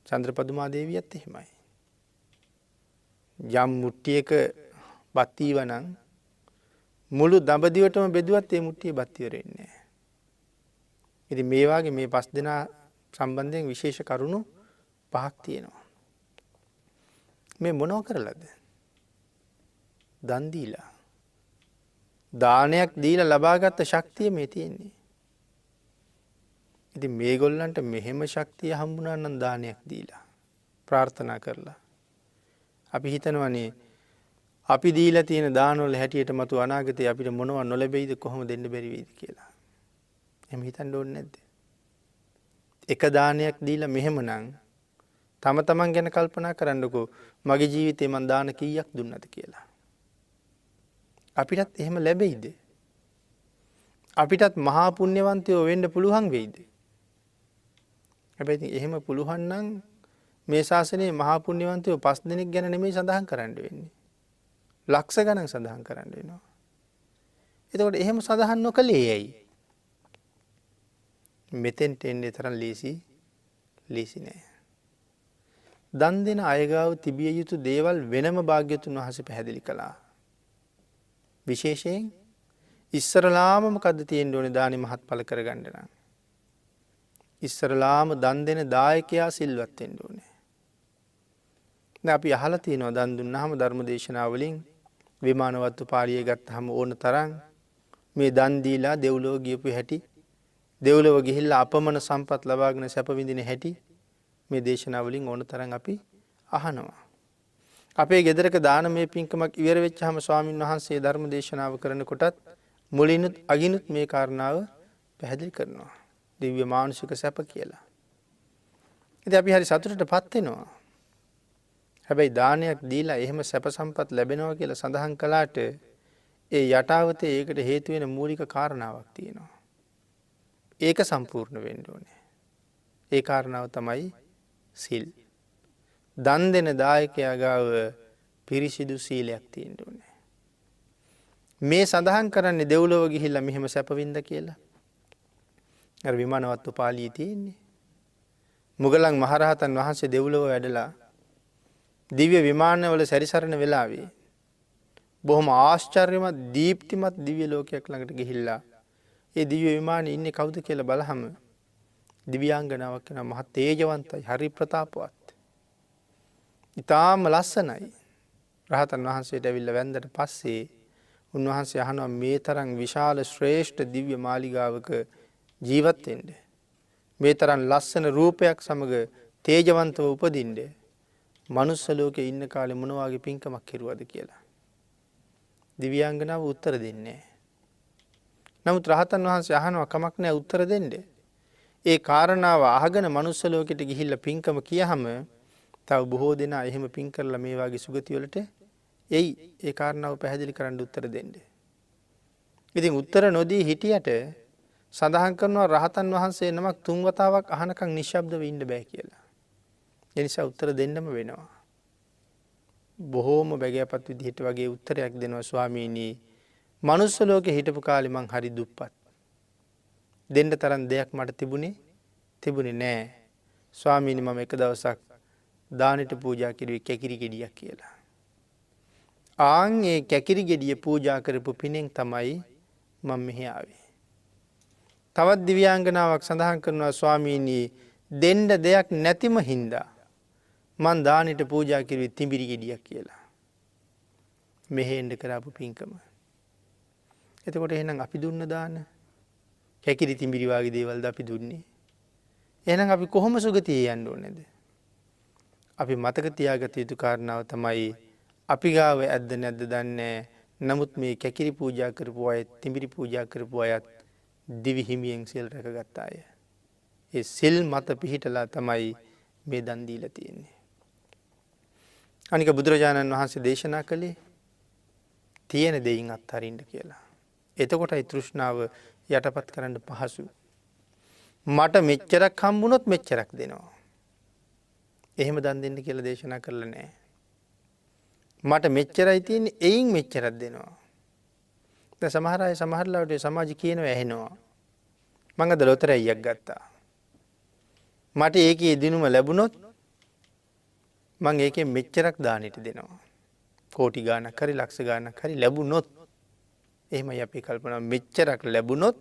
චන්ද්‍රපදුමා දේවියත් එහෙමයි. යම් මුට්ටියක බත් ඊවනම් මුළු දඹදිවටම බෙදුවත් ඒ මුට්ටිය බත් ඉවර වෙන්නේ නැහැ. ඉතින් මේ වාගේ මේ 5 දෙනා සම්බන්ධයෙන් විශේෂ කරුණු 5ක් තියෙනවා. මේ මොනව කරලාද? දන් දීලා. දානයක් දීලා ලබාගත් ශක්තිය මේ තියෙන්නේ. ඉතින් මේගොල්ලන්ට මෙහෙම ශක්තිය හම්බුණා නම් දානයක් දීලා ප්‍රාර්ථනා කරලා අපි හිතනවනේ අපි දීලා තියෙන දාන වල හැටියට මතු අනාගතේ අපිට මොනව නොලැබෙයිද කොහොම දෙන්න බැරි වෙයිද කියලා. එහෙම හිතන්න ඕනේ නැද්ද? එක දානයක් දීලා මෙහෙමනම් තම තමන් ගැන කල්පනා කරන්නකෝ මගේ ජීවිතේ මං දාන කීයක් දුන්නද කියලා. අපිටත් එහෙම ලැබෙයිද? අපිටත් මහා පුණ්‍යවන්තයෝ වෙන්න පුළුවන් වෙයිද? හැබැයි ඉතින් එහෙම පුළුවන් නම් මේ ශාසනයේ මහා පුණ්‍යවන්තයෝ 5 දෙනෙක් ගැන නෙමෙයි සඳහන් කරන්න වෙන්නේ. ලක්ෂ ගණන් සඳහන් කරන්න වෙනවා. එතකොට එහෙම සඳහන් නොකළේ ඇයි? මෙතෙන්ට එන්නේ තරම් ලීසි නෑ. දන් දෙන අයගාව තිබිය යුතු දේවල් වෙනම භාග්‍යතුන් වහන්සේ පැහැදිලි කළා. විශේෂයෙන් ඉස්සරලාම මොකද්ද තියෙන්න ඕනේ දානි මහත්ඵල කරගන්න නම්? ඉස්සරලාම දන් දෙන දායකයා සිල්වත් වෙන්න ඕනේ. දැන් අපි අහලා තියෙනවා දන් දුන්නාම ධර්ම දේශනා වලින් විමානවත්තු පාළිය ගත්තාම ඕන තරම් මේ දන් දීලා දෙව්ලොව ගියපු හැටි දෙව්ලොව ගිහිල්ලා අපමණ සම්පත් ලබාගෙන සැප විඳින හැටි මේ දේශනා වලින් ඕන තරම් අපි අහනවා. අපේ ගෙදරක දානමය පින්කමක් ඉවර වෙච්චාම ස්වාමින් වහන්සේ ධර්ම දේශනාව කරනකොටත් මුලිනුත් අගිනුත් මේ කාරණාව පැහැදිලි කරනවා. දිව්‍ය මානුෂික සැප කියලා. ඉතින් අපි හරි සතුටටපත් වෙනවා. හැබැයි දානයක් දීලා එහෙම සැප සම්පත් ලැබෙනවා කියලා සඳහන් කළාට ඒ යටාවතේ ඒකට හේතු වෙන මූලික කාරණාවක් තියෙනවා. ඒක සම්පූර්ණ වෙන්න ඕනේ. ඒ කාරණාව තමයි සිල්. දන් දෙන දායකයා ගාව පිරිසිදු සීලයක් තියෙන්න ඕනේ. මේ සඳහන් කරන්නේ දෙව්ලොව ගිහිල්ලා මෙහෙම සැප වින්ද කියලා. අර විමානවත්තු පාළියේ තියෙන්නේ. මුගලන් මහරහතන් වහන්සේ දෙව්ලොව වැඩලා දිව්‍ය විමානවල සැරිසරන වෙලාවේ බොහොම ආශ්චර්යමත් දීප්තිමත් දිව්‍ය ලෝකයක් ළඟට ගිහිල්ලා ඒ දිව්‍ය විමානයේ ඉන්නේ කවුද කියලා බලහම දිව්‍යාංගනාවක් වෙන මහ තේජවන්තයි හරි ප්‍රතාපවත්. ඊටාම ලස්සනයි. රහතන් වහන්සේට ඇවිල්ලා වැන්දට පස්සේ උන්වහන්සේ අහනවා මේ තරම් විශාල ශ්‍රේෂ්ඨ දිව්‍ය මාලිගාවක ජීවත් වෙන්න මේ තරම් ලස්සන රූපයක් සමග තේජවන්තව උපදින්න මනුස්ස ලෝකේ ඉන්න කාලේ මොන වගේ පින්කමක් කෙරුවද කියලා. දිව්‍යාංගනාව උත්තර දෙන්නේ නැහැ. නමුත් රහතන් වහන්සේ අහනවා කමක් නැහැ උත්තර දෙන්න. ඒ කාරණාව අහගෙන මනුස්ස ලෝකෙට ගිහිල්ලා පින්කම කියහම තව බොහෝ දෙනා එහෙම පින් කරලා මේ වගේ සුගති වලට එයි ඒ කාරණාව පැහැදිලි කරන්න උත්තර දෙන්න. ඉතින් උත්තර නොදී හිටියට සඳහන් කරනවා රහතන් වහන්සේ නමක් 3 වතාවක් අහනකම් නිශ්ශබ්දව ඉන්න බෑ කියලා. ඒ නිසා උත්තර දෙන්නම වෙනවා. බොහෝම බැගෑපත් විදිහට වගේ උත්තරයක් දෙනවා ස්වාමීනි. මනුස්ස ලෝකේ හිටපු කාලේ මං හරි දුප්පත්. දෙන්න තරම් දෙයක් මට තිබුණේ නෑ. ස්වාමීනි මම එක දවසක් දානෙට පූජා කිරුවේ කැකිරි ගෙඩියක් කියලා. ආන් ඒ කැකිරි ගෙඩිය පූජා කරපු පිනෙන් තමයි මම මෙහි ආවේ. තවත් දිව්‍යාංගනාවක් සඳහන් කරනවා ස්වාමීනි දෙන්න දෙයක් නැතිම හින්දා මං දානෙට පූජා කිරුවේ තිඹිරි ගෙඩියක් කියලා. මෙහෙන්න කරපු පින්කම. එතකොට එහෙනම් අපි දුන්න දාන කැකිරි තිඹිරි වගේ දේවල්ද අපි දුන්නේ? එහෙනම් අපි කොහොම සුගතිය යන්න ඕනේද? අපි මතක තියාගත යුතු කාරණාව තමයි අපි ගාව ඇද්ද නැද්ද දන්නේ. නමුත් මේ කැකිරි පූජා කරපු අය, තිඹිරි පූජා කරපු අයත් දිවි හිමියෙන් සිල් රැකගත් අය. ඒ සිල් මත පිහිටලා තමයි මේ දන් දීලා තියෙන්නේ. අනික බුදුරජාණන් වහන්සේ දේශනා කළේ තියෙන දෙයින් අත්හරින්න කියලා. එතකොටයි තෘෂ්ණාව යටපත් කරන්න පහසු. මට මෙච්චරක් හම්බුනොත් මෙච්චරක් දෙනවා. එහෙම දන් දෙන්න කියලා දේශනා කරලා නැහැ. මට මෙච්චරයි තියෙන්නේ එයින් මෙච්චරක් දෙනවා. දැන් සමහර අය සමහර ලාවට සමාජ කියනවා ඇහෙනවා. මං අද ලොතරැයියක් ගත්තා. මට ඒකේ දිනුම ලැබුණොත් මං ඒකෙන් මෙච්චරක් දානෙට දෙනවා. කෝටි ගාණක් හරි ලක්ෂ ගාණක් හරි ලැබුණොත් එහෙමයි අපි කල්පනා මෙච්චරක් ලැබුණොත්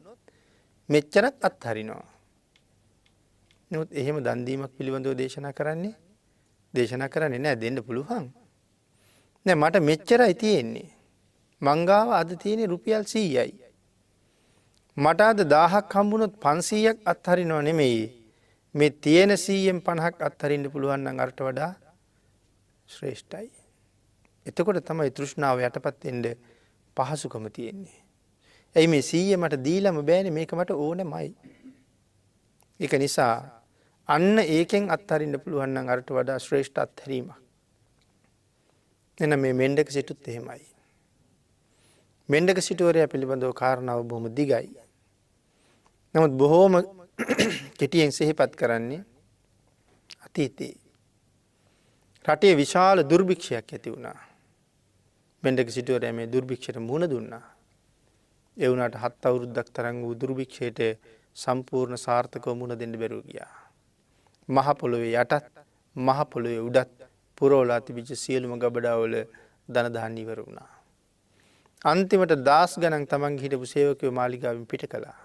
මෙච්චරක් අත්හරිනවා. නමුත් එහෙම දන් දීමක් පිළිබඳව දේශනා කරන්නේ නැහැ දෙන්න පුළුවන්. නෑ මට මෙච්චරයි තියෙන්නේ. මංගාව අද තියෙන්නේ රුපියල් 100යි. මට අද 1000ක් හම්බුනොත් 500ක් අත්හරිනව නෙමෙයි. මේ තියෙන 100න් 50ක් අත්හරින්න පුළුවන් නම් අරට වඩා ශ්‍රේෂ්ඨයි. එතකොට තමයි තෘෂ්ණාව යටපත් වෙන්න පහසුකම තියෙන්නේ. ඇයි මේ 100 මට දීලම බෑනේ මේක මට ඕනෙමයි. ඒක නිසා අන්න ඒකෙන් අත්හරින්න පුළුවන් නම් අරට වඩා ශ්‍රේෂ්ඨ අත්හැරීමක්. එන මේ මෙණ්ඩක සිටුත් එහෙමයි. මෙණ්ඩක සිටුවරයා පිළිබඳව කාරණාව බොහොම දිගයි. නමුත් බොහෝම කෙටියෙන් සිහිපත් කරන්නේ අතීතයේ රටේ විශාල දුර්භික්ෂයක් ඇති වුණා. මෙණ්ඩක සිටුවරයා මේ දුර්භික්ෂයට මුහුණ දුන්නා. ඒ වුණාට 7 අවුරුද්දක් තරම් වූ දුර්භික්ෂයට සම්පූර්ණ සාර්ථකව මුහුණ දෙන්න බැරුව ගියා. මහ පොළොවේ යටත් මහ පොළොවේ උඩත් පුරවලා තිබිච්ච සියලුම ගබඩාවල ධන දාන්න ඉවර වුණා. අන්තිමට දාස් ගණන් තමන්ගේ හිටපු සේවකයෝ මාලිගාවෙන් පිට කළා.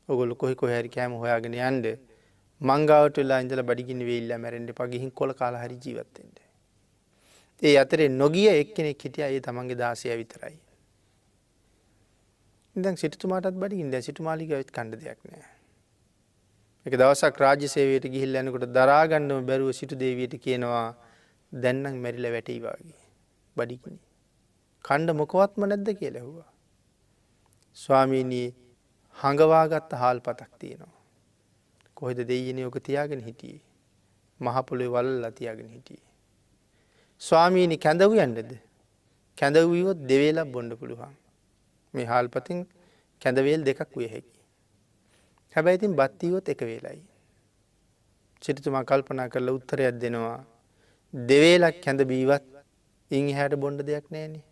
ඔයගොල්ලෝ කොහේ හරි කෑම හොයාගෙන යන්න මංගාවට වෙලා ඉඳලා බඩගින්න වෙයිලා මැරෙන්න එපා ගිහින් කොල කාලා හරි ජීවත් වෙන්න. ඒ අතරේ නොගිය එක්කෙනෙක් හිටියා ඒ තමන්ගේ 16 විතරයි. දැන් සිටුතුමාටත් බඩගින්න දැන් සිටු මාලිගාවෙත් කන්න දෙයක් නැහැ. එක දවසක් රාජ්‍ය සේවයට ගිහිල්ලා යනකොට දරා ගන්නම බැරුව සිටු දේවියට කියනවා දැන් නම් මැරිලා වැටෙයි වාගේ බඩගිනි. කන්න මොකවත්ම නැද්ද කියලා ඇහුවා. ස්වාමීනි හංගවාගත්ත හාල්පතක් තියෙනවා. කොහෙද දෙයියනේ ඔක තියාගෙන හිටියේ? මහ පොළොවේ වලල්ලා තියාගෙන හිටියේ. ස්වාමීනි කැඳවු යන්නද? කැඳවුවියොත් දෙවේලක් බොන්න පුළුවන්. මේ හාල්පතින් කැඳවේල් දෙකක් විය හැකියි. හැබැයි ඉතින් බත් ඊවොත් එක වේලයි. සිටුතුමා කල්පනා කරලා උත්තරයක් දෙනවා. දෙවේලක් කැඳ බීවත් ඉන් එහාට බොන්න දෙයක් නැහැනේ.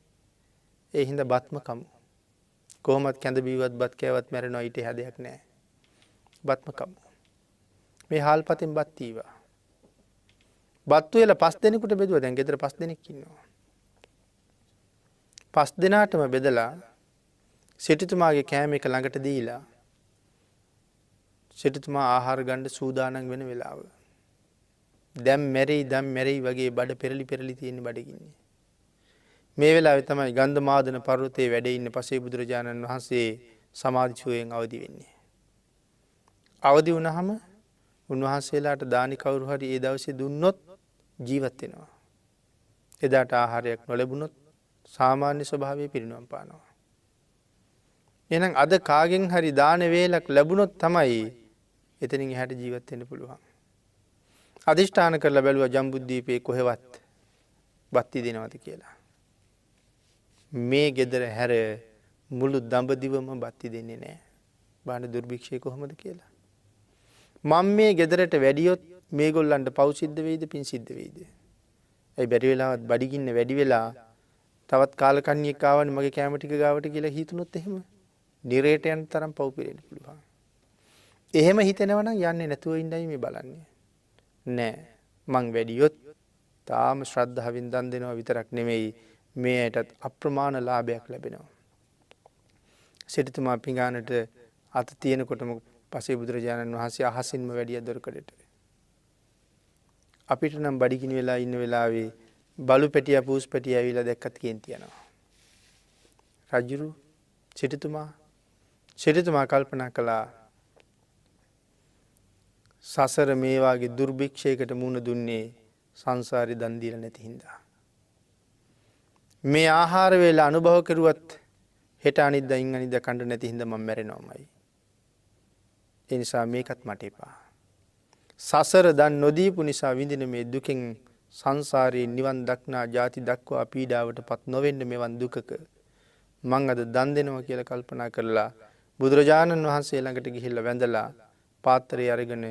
ඒ හින්දා බත්ම කමු. කොහොමත් කැඳ බීවත් බත් කෑවත් මැරෙනවා ඊට එහා දෙයක් නැහැ. බත්ම කමු. මේ හාල්පතෙන් බත් ඊවා. බත් වේල 5 දෙනෙකුට බෙදුවා. දැන් ගෙදර 5 දෙනෙක් ඉන්නවා. 5 දෙනාටම බෙදලා සිටුතුමාගේ කෑම එක ළඟට දීලා සිටුතුමා ආහාර ගන්න සූදානම් වෙන වෙලාව. දැන් මැරෙයි වගේ බඩ පෙරලි තියෙන බඩගින්නේ. මේ වෙලාවේ තමයි ගන්ධමාදන පර්වතයේ වැඩ ඉන්න පසේ බුදුරජාණන් වහන්සේ සමාධිචුවයෙන් අවදි වෙන්නේ. අවදි වුණාම උන්වහන්සේලාට දානි කවුරු හරි ඒ දවසේ දුන්නොත් ජීවත් වෙනවා. එදාට ආහාරයක් නොලැබුණොත් සාමාන්‍ය ස්වභාවයේ පිරිනවම් පානවා. එහෙනම් අද කාගෙන් හරි දාන වේලක් ලැබුණොත් තමයි එතනින් එහාට ජීවත් වෙන්න පුළුවන්. අදිෂ්ඨාන කරලා බැලුවා ජම්බුද්දීපේ කොහෙවත් බත්ති දෙනවද කියලා. මේ ගෙදර හැර මුළු දඹදිවම බත්ති දෙන්නේ නැහැ. බාන දුර්භික්ෂය කොහොමද කියලා. මම මේ ගෙදරට වැඩියොත් මේගොල්ලන්ට පව් සිද්ධ වෙයිද පින් සිද්ධ වෙයිද? ඒ බැරි වෙලාවත් බඩගින්න වැඩි වෙලා තවත් කාලකන්ණියෙක් ආවනේ මගේ කැම ටික ගාවට කියලා හිතුනොත් එහෙම නිරේට යන තරම් පව් පිරෙන්න පුළුවන්. එහෙම හිතෙනවා නම් යන්නේ නැතුව ඉඳයි මේ බලන්නේ. නෑ මං වැඩියොත් තාම ශ්‍රද්ධාවෙන් දන් දෙනවා විතරක් නෙමෙයි මේ ඇටත් අප්‍රමාණ ලාභයක් ලැබෙනවා. සිටුතුමා පිඟානට අත තියෙනකොටම පසේ බුදුරජාණන් වහන්සේ අහසින්ම වැඩිය දොරකඩට. අපිට නම් බඩගිනි වෙලා ඉන්න වෙලාවේ බලු පැටියා පූස් පැටියා ඇවිල්ලා දැක්කත් කේන්ති යනවා. රජුරු සිටුතුමා කල්පනා කළා සසර මේ වාගේ දුර්භික්ෂයකට මුහුණ දුන්නේ සංසාරේ දන් දීලා නැති හින්දා. මේ ආහාර වේල අනුභව කරුවත් හෙට අනිද්දා ඉන් අනිද්දා කන්න නැති හින්දා මම මැරෙනවමයි. ඒ නිසා මේකත් මට එපා. සසර දන් නොදීපු නිසා විඳින මේ දුකෙන් සංසාරේ නිවන් දක්නා ජාති දක්වා පීඩාවටපත් නොවෙන්න මෙවන් දුකක මං අද දන් දෙනවා කියලා කල්පනා කරලා බුදුරජාණන් වහන්සේ ළඟට ගිහිල්ලා වැඳලා පාත්‍රය අරගෙන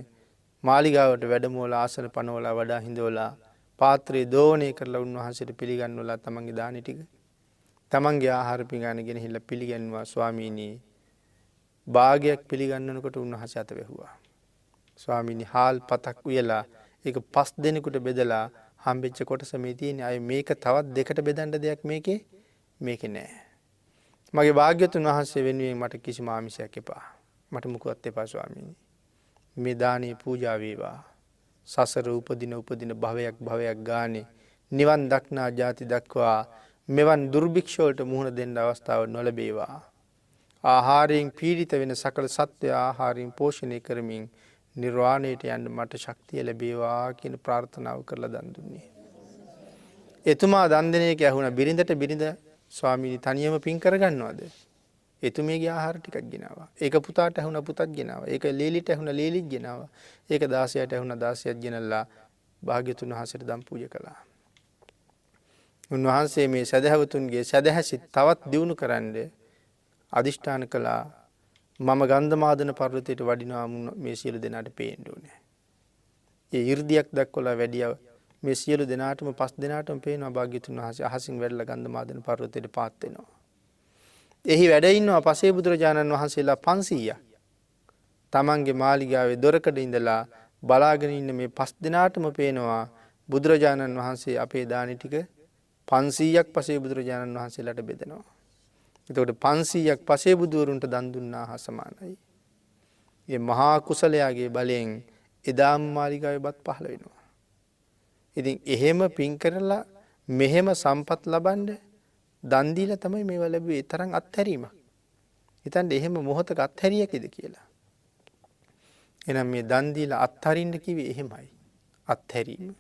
මාලිගාවට වැඩමවලා ආසන පනවලා වඩා හිඳවලා පාත්‍රය දෝවණය කරලා උන්වහන්සේට පිළිගන්වලා තමන්ගේ දානි ටික තමන්ගේ ආහාර පිඟාන ගෙනහිල්ලා පිළිගන්නවා. ස්වාමීනි භාගයක් පිළිගන්නනකොට උන්වහන්සේ අත වැහුවා. ස්වාමීනි හාල් පතක් උයලා ඒක 5 දෙනෙකුට බෙදලා හම්බෙච්ච කොටස මේ තියෙන්නේ. අය මේක තවත් දෙකට බෙදන්න දෙයක් මේකේ නෑ. මගේ භාග්‍යතුන් වහන්සේ වෙනුවෙන් මට කිසිම ආමිෂයක් එපා. මට මුකුත් එපා ස්වාමීනි. මේ දානේ පූජා වේවා. සසර උපදින භවයක් ගානේ නිවන් දක්නා ජාති දක්වා මෙවන් දුර්භික්ෂ වලට මුහුණ දෙන්න අවස්ථාව නොලැබේවා. ආහාරයෙන් පීඩිත වෙන සකල සත්‍ය ආහාරයෙන් පෝෂණය කරමින් නිර්වාණයට යන්න මට ශක්තිය ලැබේවා කියන ප්‍රාර්ථනාව කරලා දන් දුන්නේ. එතුමා දන් දෙන එක ඇහුණා බිරිඳට බිරිඳ ස්වාමීනි තනියම පින් කරගන්නවද? එතුමියගේ ආහාර ටිකක් ගෙනාවා. ඒක පුතාට ඇහුණා පුතත් ගෙනාවා. ඒක ලීලිට ඇහුණා ලීලිත් ගෙනාවා. ඒක 16ට ඇහුණා 16ත් ගෙනල්ලා භාග්‍යතුන් වහන්සේට දම් පූජා කළා. උන්වහන්සේ මේ සදහවතුන්ගේ සදහැසිත තවත් දියුණු කරන්න අදිෂ්ඨාන කළා. මම ගන්ධමාදන පර්වතයට වඩිනවා මේ සියලු දෙනාට පේන්න ඕනේ. ඒ 이르දියක් දක්වලා වැඩියා මේ සියලු දෙනාටම පස් දෙනාටම පේනවා භාග්‍යතුන් වහන්සේ අහසින් වැඩලා ගන්ධමාදන පර්වතයට පාත් වෙනවා. එහි වැඩ ඉන්නවා පසේ බුදුරජාණන් වහන්සේලා 500ක්. තමන්ගේ මාලිගාවේ දොරකඩ ඉඳලා බලාගෙන ඉන්න මේ පස් දෙනාටම පේනවා බුදුරජාණන් වහන්සේ අපේ දානි ටික 500ක් පසේ බුදුරජාණන් වහන්සේලාට බෙදනවා. එතකොට 500ක් පසේ බුදුවරුන්ට දන් දුන්නා හා සමානයි. මේ මහා කුසලයාගේ බලයෙන් එදාම මාලිගාවේ බත් පහළ වෙනවා. ඉතින් එහෙම පින් කරලා මෙහෙම සම්පත් ලබන්න දන් දීලා තමයි මේවා ලැබුවේ. තරම් අත්හැරීමක්. හිතන්න එහෙම මොහොතක අත්හැරියකද කියලා. එහෙනම් මේ දන් දීලා අත්හරින්න කිව්වේ එහෙමයි. අත්හැරීම.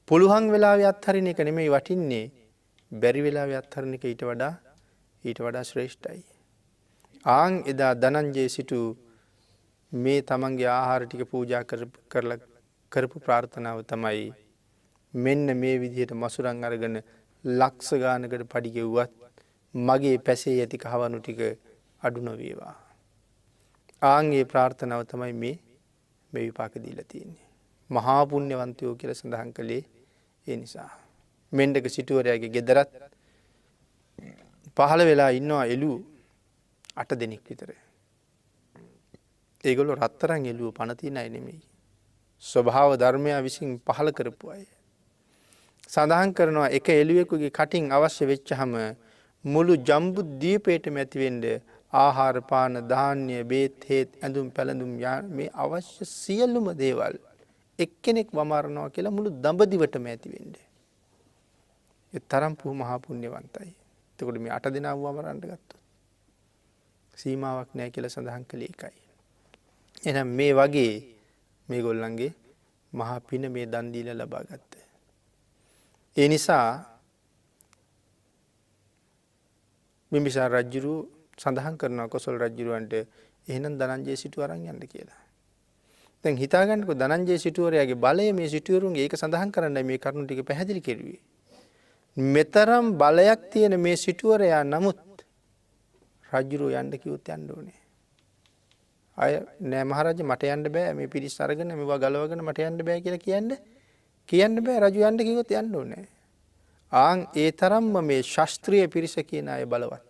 පුළුවන් වෙලාවෙ අත්හරින එක නෙමෙයි වටින්නේ. බැරි වෙලාවෙ අත්හරින එක ඊට වඩා ශ්‍රේෂ්ඨයි. ආන් එදා ධනංජය සිටු මේ තමන්ගේ ආහාර ටික පූජා කරපු ප්‍රාර්ථනාව තමයි මෙන්න මේ විදිහට මසුරන් අරගෙන ලක්ෂ ගානකට පඩි ගෙව්වත් මගේ පැසේ ඇති කහවණු ටික අඩු නොවේවා. ආන් ඒ ප්‍රාර්ථනාව තමයි මේ විපාක දීලා තියෙන්නේ. මහා පුණ්‍යවන්තයෝ කියලා සඳහන් කළේ ඒ නිසා. මෙණ්ඩක සිටුවරයාගේ ගෙදරත් පහළ වෙලා ඉන්නවා එළු 8 දෙනෙක් විතර. ඒගොල්ලෝ රත්තරන් එළුව පණ තියන අය නෙමෙයි. ස්වභාව ධර්මය විසින් පහළ කරපු අය. සඳහන් කරනවා එක එළුවෙකුගේ කටින් අවශ්‍ය වෙච්චහම මුළු ජම්බු දීපේටම ඇති වෙන්න ආහාර පාන ධාන්‍ය බේත් හේත් ඇඳුම් පැළඳුම් මේ අවශ්‍ය සියලුම දේවල් එක්කෙනෙක් වමාරනවා කියලා මුළු දඹදිවටම ඇති වෙන්න. ඒ තරම් මහා පුණ්‍යවන්තයි. එතකොට මේ 8 දෙනා වමරන්න ගත්තොත් සීමාවක් නැහැ කියලා සඳහන් කළේ ඒකයි. එහෙනම් මේ වගේ මේගොල්ලන්ගේ මහා පින මේ දන් දීලා ලබා ගත්තා. ඒ නිසා බිම්බිසාර රජුරු සඳහන් කරනවා කොසල් රජුරවන්ට එහෙනම් ධනංජය සිටුව අරන් යන්න කියලා. දැන් හිතා ගන්නකො ධනංජය සිටුවරයාගේ බලය මේ සිටුවරුන්ගේ ඒක සඳහන් කරන්නයි මේ කරුණු ටික පැහැදිලි කෙරුවේ. මෙතරම් බලයක් තියෙන මේ සිටුවරයා නමුත් රජුරෝ යන්න කිව්වොත් යන්න ඕනේ. අය නෑ මහරජා මට යන්න බෑ මේ පිරිස් අරගෙන මේවා ගලවගෙන මට යන්න බෑ කියලා කියන්න බෑ රජු යන්න කිව්වොත් යන්න ඕනේ. ආන් ඒ තරම්ම මේ ශාස්ත්‍රීය පිරිස කියන අය බලවත්.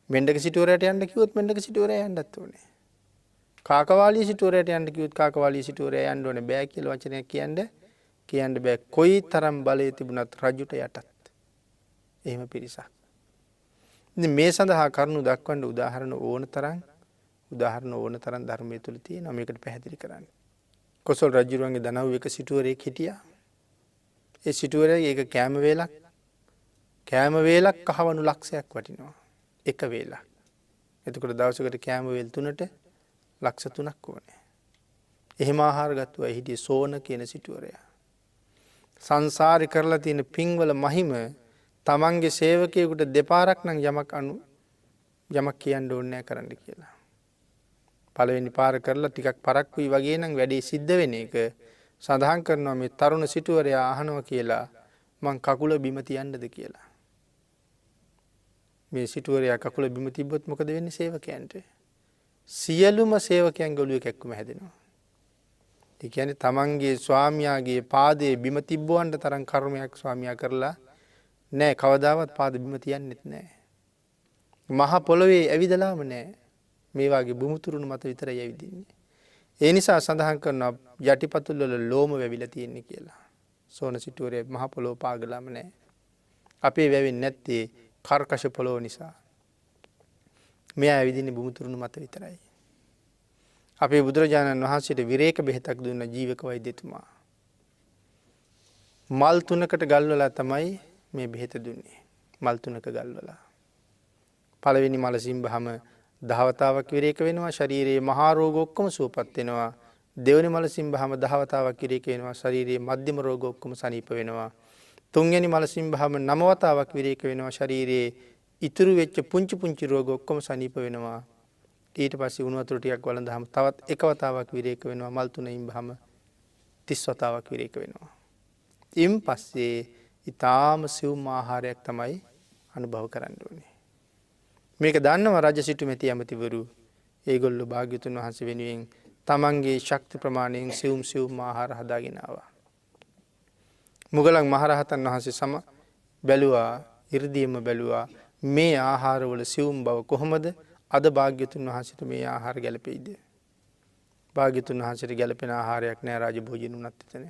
මෙණ්ඩක සිටුවරයට යන්න කිව්වොත් මෙණ්ඩක සිටුවරයා යන්නත් ඕනේ. කාකවාලී සිටුවරයට යන්න කිව්වොත් කාකවාලී සිටුවරයා යන්න ඕනේ බෑ කියලා වචනයක් කියන්න බෑ. කොයි තරම් බලය තිබුණත් රජුට යටත්. එහෙම පිරිසක්. ඉතින් මේ සඳහා කරුණු දක්වන්න උදාහරණ ඕන තරම් ධර්මයේ තුල තියෙනවා මේකට පැහැදිලි කරන්න. කොසල් රජුරුවන්ගේ දනව් එක සිටුවරයෙක් හිටියා. ඒ සිටුවරයා ඒක කෑම වේලක් කහවණු ලක්ෂයක් වටිනවා. එක වේලක්. එතකොට දවසකට කෑම වේල් 3ට ලක්ෂ 3ක් ඕනේ. එහෙම ආහාර ගත්තා හිටියේ සෝන කියන සිටුවරයා. සංසාරේ කරලා තියෙන පින්වල මහිම තමන්ගේ සේවකයෙකුට දෙපාරක් නම් යමක් කියන්න ඕනේ නැහැ කරන්න කියලා. පළවෙනි පාර කරලා ටිකක් පරක්කුයි වගේ නම් වැඩේ සිද්ධ වෙන එක සඳහන් කරනවා මේ තරුණ සිටුවරයා අහනවා කියලා මං කකුල බිම තියන්නද කියලා. මේ සිටුවරයා කකුල බිම තිබ්බොත් මොකද වෙන්නේ සේවකයන්ට? සියලුම සේවකයන් ගොළුවේ කැක්කුම හැදෙනවා. ඒ කියන්නේ තමන්ගේ ස්වාමියාගේ පාදයේ බිම තිබ්බවන්න තරම් කර්මයක් ස්වාමියා කරලා නෑ කවදාවත් පාද බිම තියන්නෙත් නෑ. මහ පොළවේ ඇවිදලාම නෑ. මේ වගේ බුමුතුරුණු මත විතරයි ඇවිදින්නේ. ඒ නිසා සඳහන් කරනවා යටිපතුල් වල ලෝම වැවිලා තියෙන්නේ කියලා. සෝන සිටුවරේ මහ පොළොව පාගලාම නෑ. අපේ වැවෙන්නේ නැත්තේ කර්කශ පොළොව නිසා. මෙයා ඇවිදින්නේ බුමුතුරුණු මත විතරයි. අපේ බුදුරජාණන් වහන්සේට විරේක බෙහෙතක් දුන්න ජීවක වෛද්‍යතුමා. මල් 3කට ගල්වලා තමයි මේ බෙහෙත දුන්නේ. මල් 3ක ගල්වලා. පළවෙනි මල සිඹහම දහවතාවක් විරේක වෙනවා. ශරීරයේ මහා රෝග ඔක්කොම සුවපත් වෙනවා. දෙවනි මල සිම්බහම 10 වතාවක් විරේක වෙනවා. ශරීරයේ මධ්‍යම රෝග ඔක්කොම සනීප වෙනවා. තුන්වෙනි මල සිම්බහම 9 වතාවක් විරේක වෙනවා. ශරීරයේ ඉතුරු වෙච්ච පුංචි පුංචි රෝග ඔක්කොම සනීප වෙනවා. ඊට පස්සේ උණු වතුර ටිකක් වළඳාම තවත් එක වතාවක් විරේක වෙනවා. මල් තුනෙන් බහම 30 වතාවක් විරේක වෙනවා. ඊන් පස්සේ ඊටාම සිවුම් ආහාරයක් තමයි අනුභව කරන්න ඕනේ. මේක දන්නවා රජ සිටු මෙති ඇමතිවරු. ඒගොල්ලෝ භාග්‍යතුන් වහන්සේ වෙනුවෙන් තමන්ගේ ශක්ති ප්‍රමාණයෙන් සිවුම් ආහාර හදාගෙන ආවා. මුගලන් මහරහතන් වහන්සේ සම බැලුවා, 이르දීම බැලුවා මේ ආහාරවල සිවුම් බව කොහොමද? අද භාග්‍යතුන් වහන්සේට මේ ආහාර ගැලපෙයිද? භාග්‍යතුන් වහන්සේට ගැලපෙන ආහාරයක් නෑ රාජභෝජන උනත් එතන.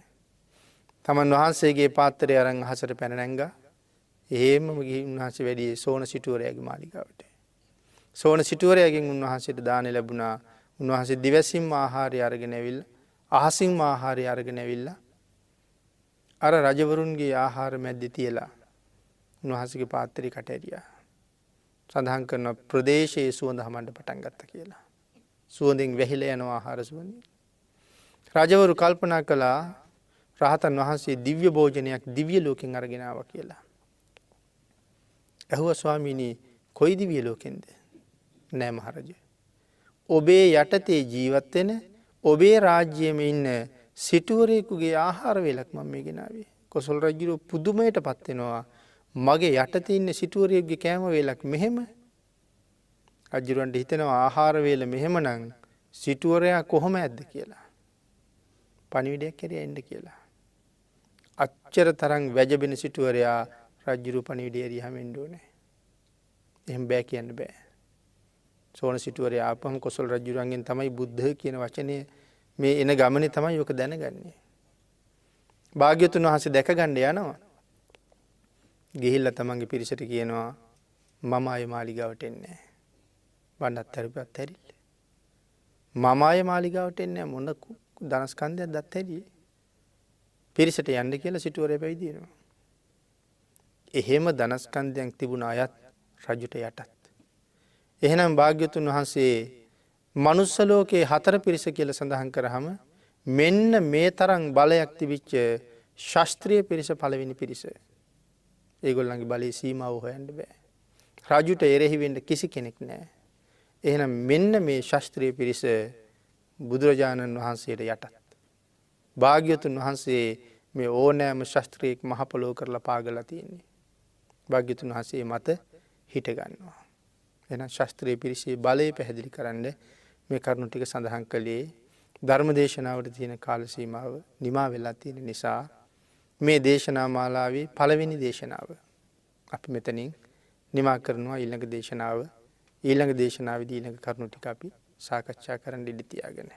තමන් වහන්සේගේ පාත්‍රය අරන් අහසට පැන නැංගා. එහෙමම ගිහින් උන්වහන්සේ වැඩි සෝන සිටුවරයාගේ මාලිගාවට. සෝන සිටුවරයාගෙන් උන්වහන්සේට දාන ලැබුණා. උන්වහන්සේ දිවසින්ම ආහාරය අරගෙන ඇවිල්ලා, අහසින්ම ආහාරය අරගෙන ඇවිල්ලා අර රජවරුන්ගේ ආහාර මැද්දේ තියලා උන්වහන්සේගේ පාත්‍රය කට ඇරියා. සඳහන් කරන ප්‍රදේශයේ සුවඳ හමන්න පටන් ගත්තා කියලා. සුවඳෙන් වැහිලා යන ආහාර සුවඳ. රජවරු කල්පනා කළා රහතන් වහන්සේ දිව්‍ය භෝජනයක් දිව්‍ය ලෝකෙන් අරගෙන ආවා කියලා. ඇහුවා ස්වාමීනි කොයි දිව්‍ය ලෝකෙන්ද? නෑ මහරජා. ඔබේ යටතේ ජීවත් වෙන ඔබේ රාජ්‍යයේම ඉන්න සිටුවරයෙකුගේ ආහාර වේලක් මම මේ ගෙනාවේ. කොසල් රජුගේ පුදුමයටපත් වෙනවා. මගේ යටතේ ඉන්න සිටුවරයෙකුගේ කෑම වේලක් මෙහෙම. රජුරන්ට හිතෙනවා ආහාර වේල මෙහෙමනම් සිටුවරයා කොහොම ඇද්ද කියලා. පණිවිඩයක් කරියා එන්න කියලා. අච්චර තරම් වැජබෙන සිටුවරයා රජුරු පණිවිඩය එරියහම එන්න ඕනේ. එහෙම බෑ කියන්න බෑ. සෝන සිටුවරයා ආපහම කොසල් රජුරන්ගෙන් තමයි බුද්ධ කියන වචනේ මේ එන ගමනේ තමයි ඔක දැනගන්නේ. භාග්‍යතුන් වහන්සේ දැක ගන්න යනවා. ගිහිල්ලා තමන්ගේ පිරිසට කියනවා මම ආයේ මාලිගාවට එන්නේ නැහැ. වන්නත් හරිපත් හැරිල්ල. මම ආයේ මාලිගාවට එන්නේ නැහැ. මොන ධනස්කන්ධයක් දත් හැරියේ. පිරිසට යන්න කියලා සිටුවරයා පැවිදි වෙනවා. එහෙම ධනස්කන්ධයක් තිබුණ අයත් රජුට යටත්. එහෙනම් භාග්‍යතුන් වහන්සේ මනුස්ස ලෝකේ 4 පිරිස කියලා සඳහන් කරාම මෙන්න මේ තරම් බලයක් තිබිච්ච ශාස්ත්‍රීය පිරිස පළවෙනි පිරිස. ඒගොල්ලන්ගේ බලයේ සීමාව හොයන්න බෑ. රජුට එරෙහි වෙන්න කිසි කෙනෙක් නැහැ. එහෙනම් මෙන්න මේ ශාස්ත්‍රීය පිරිස බුදුරජාණන් වහන්සේට යටත්. භාග්‍යතුන් වහන්සේ මේ ඕනෑම ශාස්ත්‍රීයෙක් මහ පොළොව කරලා පාගලා තියෙන්නේ. භාග්‍යතුන් වහන්සේ මත හිට ගන්නවා. එහෙනම් ශාස්ත්‍රීය පිරිසේ බලය පැහැදිලි කරන්න මේ කරුණු ටික සඳහන් කළේ ධර්මදේශනාවට තියෙන කාල සීමාව නිමා වෙලා තියෙන නිසා මේ දේශනා මාලාවේ පළවෙනි දේශනාව අපි මෙතනින් නිමා කරනවා. ඊළඟ දේශනාවේදී ඊළඟ කරුණු ටික අපි සාකච්ඡා කරන්න ඉඩ තියාගෙන